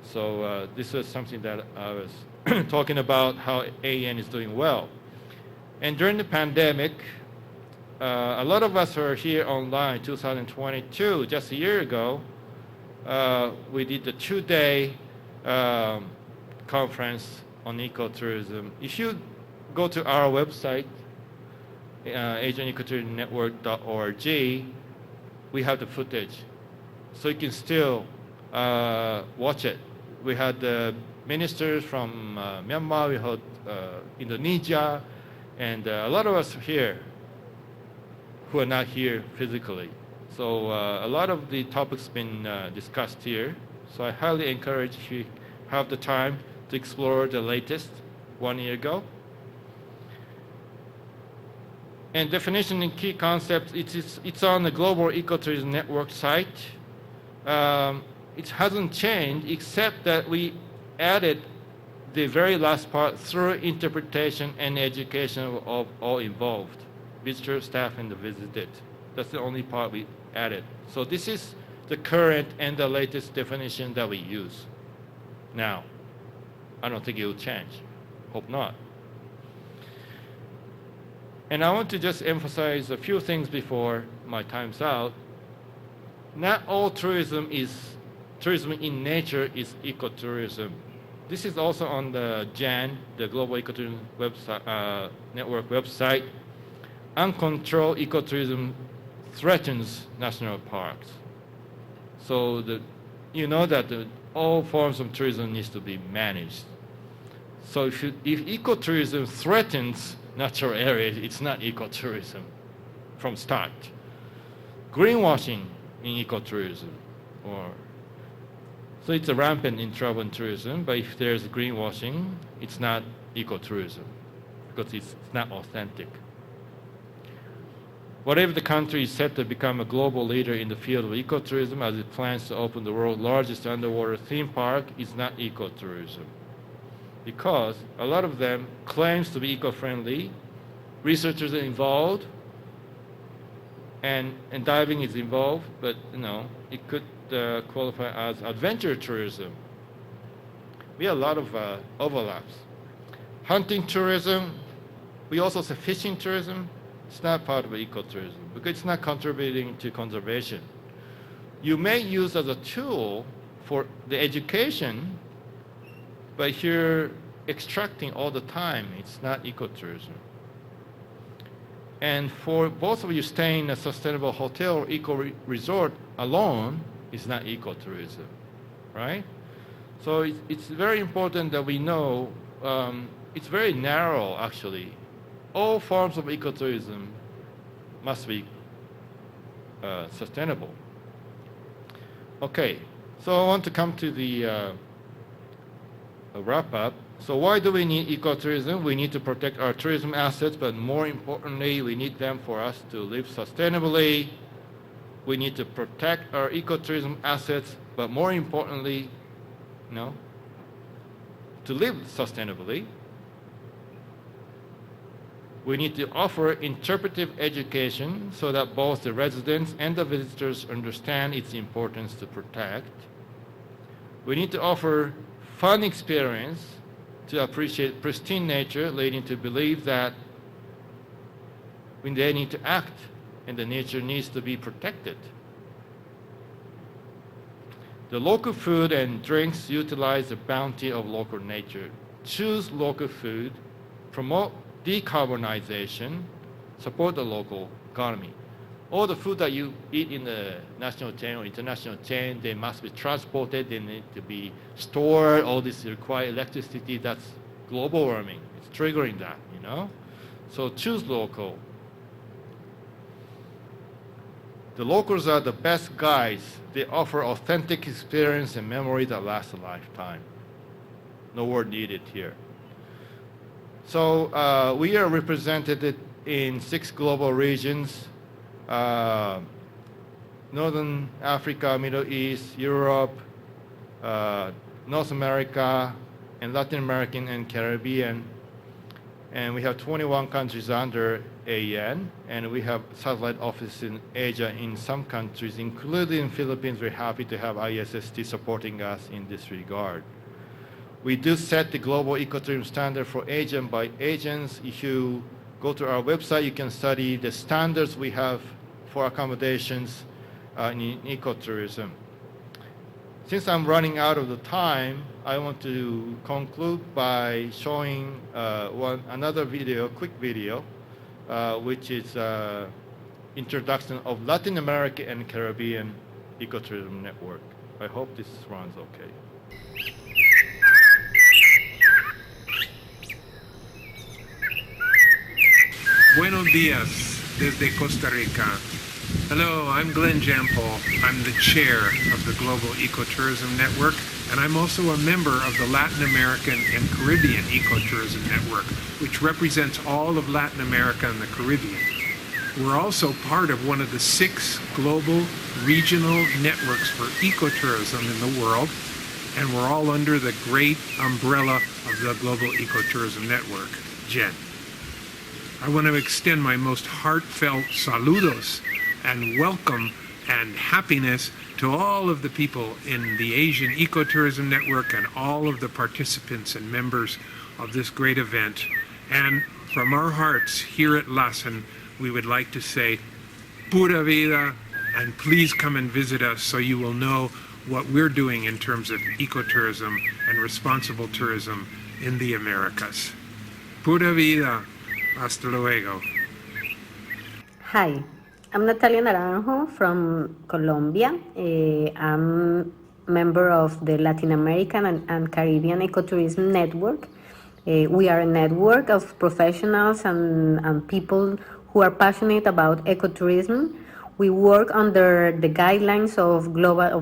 So this is something that I was talking about, how AEN is doing well. And during the pandemic, a lot of us are here online, 2022, just a year ago. We did the 2-day conference on ecotourism. If you go to our website, AsianEcotourismNetwork.org, we have the footage. So you can still watch it. We had the ministers from Myanmar, we had Indonesia, and a lot of us here who are not here physically. So a lot of the topics been discussed here. So I highly encourage if you have the time to explore the latest 1 year ago. And definition and key concepts, it's on the Global Ecotourism Network site. It hasn't changed except that we added the very last part through interpretation and education of all involved, visitor, staff, and the visited. That's the only part we added. So this is the current and the latest definition that we use now. I don't think it will change. Hope not. And I want to just emphasize a few things before my time's out. Not all tourism in nature is ecotourism. This is also on the GEN, the Global Ecotourism website, Network website. Uncontrolled ecotourism threatens national parks. So you know that all forms of tourism needs to be managed. So if ecotourism threatens natural areas, it's not ecotourism from start. Greenwashing in ecotourism, so it's a rampant in travel and tourism, but if there's greenwashing, it's not ecotourism because it's not authentic. Whatever the country is set to become a global leader in the field of ecotourism as it plans to open the world's largest underwater theme park is not ecotourism. Because a lot of them claims to be eco-friendly, researchers are involved, and diving is involved, but it could qualify as adventure tourism. We have a lot of overlaps. Hunting tourism, we also say fishing tourism. It's not part of ecotourism because it's not contributing to conservation. You may use as a tool for the education, but if you're extracting all the time, it's not ecotourism. And for both of you staying in a sustainable hotel or eco-resort alone is not ecotourism, right? So it's very important that we know, it's very narrow actually. All forms of ecotourism must be sustainable. Okay, so I want to come to the wrap up. So why do we need ecotourism? We need to protect our tourism assets, but more importantly, we need them for us to live sustainably. We need to protect our ecotourism assets, but more importantly, to live sustainably. We need to offer interpretive education so that both the residents and the visitors understand its importance to protect. We need to offer fun experience to appreciate pristine nature, leading to believe that when they need to act and the nature needs to be protected. The local food and drinks utilize the bounty of local nature. Choose local food, promote decarbonization, support the local economy. All the food that you eat in the national chain or international chain, they must be transported, they need to be stored, all this require electricity, that's global warming. It's triggering that, So choose local. The locals are the best guides. They offer authentic experience and memory that lasts a lifetime. No word needed here. So we are represented in 6 global regions. Northern Africa, Middle East, Europe, North America, and Latin American and Caribbean. And we have 21 countries under AEN, and we have satellite offices in Asia in some countries, including Philippines. We're happy to have ISST supporting us in this regard. We do set the global ecotourism standard for agent by agents. If you go to our website, you can study the standards we have for accommodations in ecotourism. Since I'm running out of the time, I want to conclude by showing another video, quick video, which is introduction of Latin America and Caribbean Ecotourism Network. I hope this runs okay. Buenos días desde Costa Rica. Hello, I'm Glenn Jampol. I'm the chair of the Global Ecotourism Network, and I'm also a member of the Latin American and Caribbean Ecotourism Network, which represents all of Latin America and the Caribbean. We're also part of one of the 6 global regional networks for ecotourism in the world, and we're all under the great umbrella of the Global Ecotourism Network, GEN. I want to extend my most heartfelt saludos and welcome and happiness to all of the people in the Asian Ecotourism Network and all of the participants and members of this great event. And from our hearts here at LASEN, we would like to say, Pura Vida, and please come and visit us so you will know what we're doing in terms of ecotourism and responsible tourism in the Americas. Pura vida. Hasta luego. Hi, I'm Natalia Naranjo from Colombia. I'm member of the Latin American and Caribbean Ecotourism Network. We are a network of professionals and people who are passionate about ecotourism. We work under the guidelines of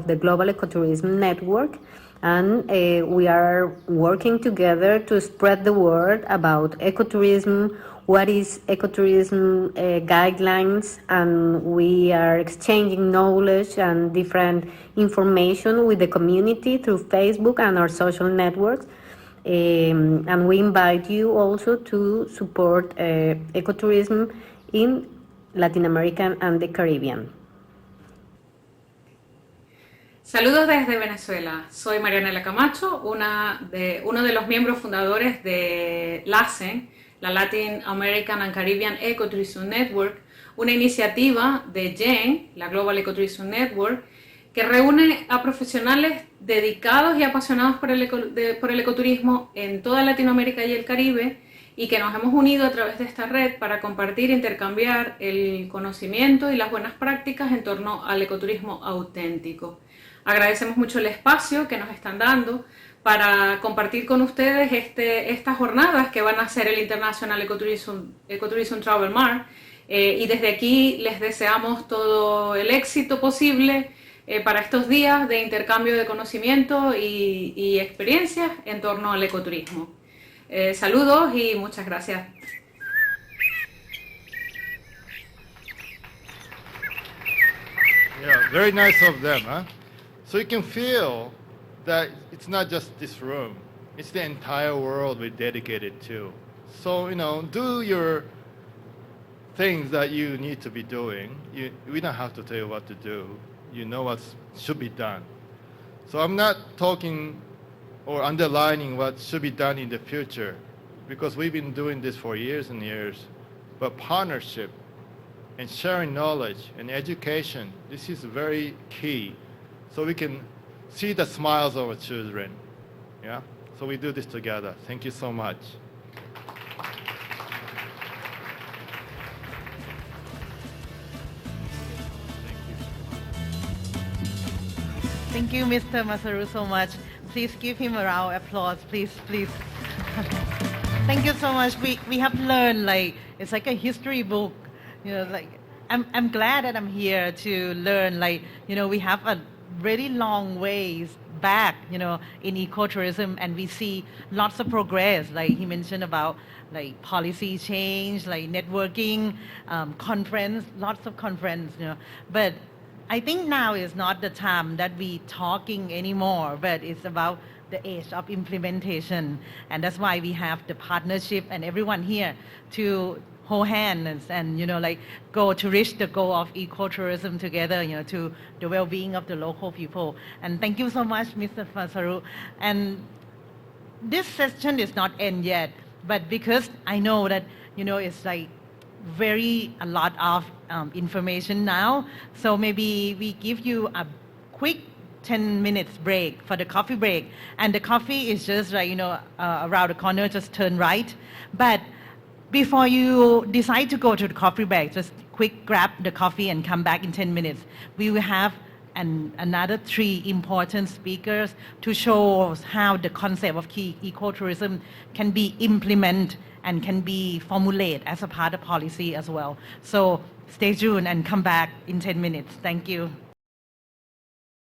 the Global Ecotourism Network, and we are working together to spread the word about ecotourism, what is ecotourism guidelines, and we are exchanging knowledge and different information with the community through Facebook and our social networks. And we invite you also to support ecotourism in Latin America and the Caribbean. Saludos desde Venezuela. Soy Marianela Camacho, uno de los miembros fundadores de LACEN, la Latin American and Caribbean Ecotourism Network, una iniciativa de GEN, la Global Ecotourism Network, que reúne a profesionales dedicados y apasionados por el ecoturismo en toda Latinoamérica y el Caribe, y que nos hemos unido a través de esta red para compartir e intercambiar el conocimiento y las buenas prácticas en torno al ecoturismo auténtico. Agradecemos mucho el espacio que nos están dando para compartir con ustedes estas jornadas que van a ser el International Ecotourism Travel March, y desde aquí les deseamos todo el éxito posible para estos días de intercambio de conocimiento y experiencias en torno al ecoturismo. Saludos y muchas gracias. Yeah, very nice of them, huh? So you can feel that it's not just this room, it's the entire world we dedicated to. So, do your things that you need to be doing. We don't have to tell you what to do. You know what should be done. So I'm not talking or underlining what should be done in the future, because we've been doing this for years and years. But partnership and sharing knowledge and education, this is very key. So we can see the smiles of our children. Yeah? So we do this together. Thank you so much. Thank you, Mr. Masaru, so much. Please give him a round of applause, please. Thank you so much. We have learned, it's like a history book. I'm glad that I'm here to learn, we have a really long ways back, in ecotourism, and we see lots of progress, like he mentioned about policy change, networking, conference, lots of conference, But I think now is not the time that we talking anymore, but it's about the age of implementation. And that's why we have the partnership and everyone here to hold hands and go to reach the goal of ecotourism together, to the well-being of the local people. And thank you so much, Mr. Masaru. And this session is not end yet, but because I know that, it's a lot of information now. So maybe we give you a quick 10 minutes break for the coffee break. And the coffee is just around the corner, just turn right. But before you decide to go to the coffee break, just quick grab the coffee and come back in 10 minutes. We will have another 3 important speakers to show us how the concept of ecotourism can be implemented and can be formulated as a part of policy as well. So stay tuned and come back in 10 minutes. Thank you.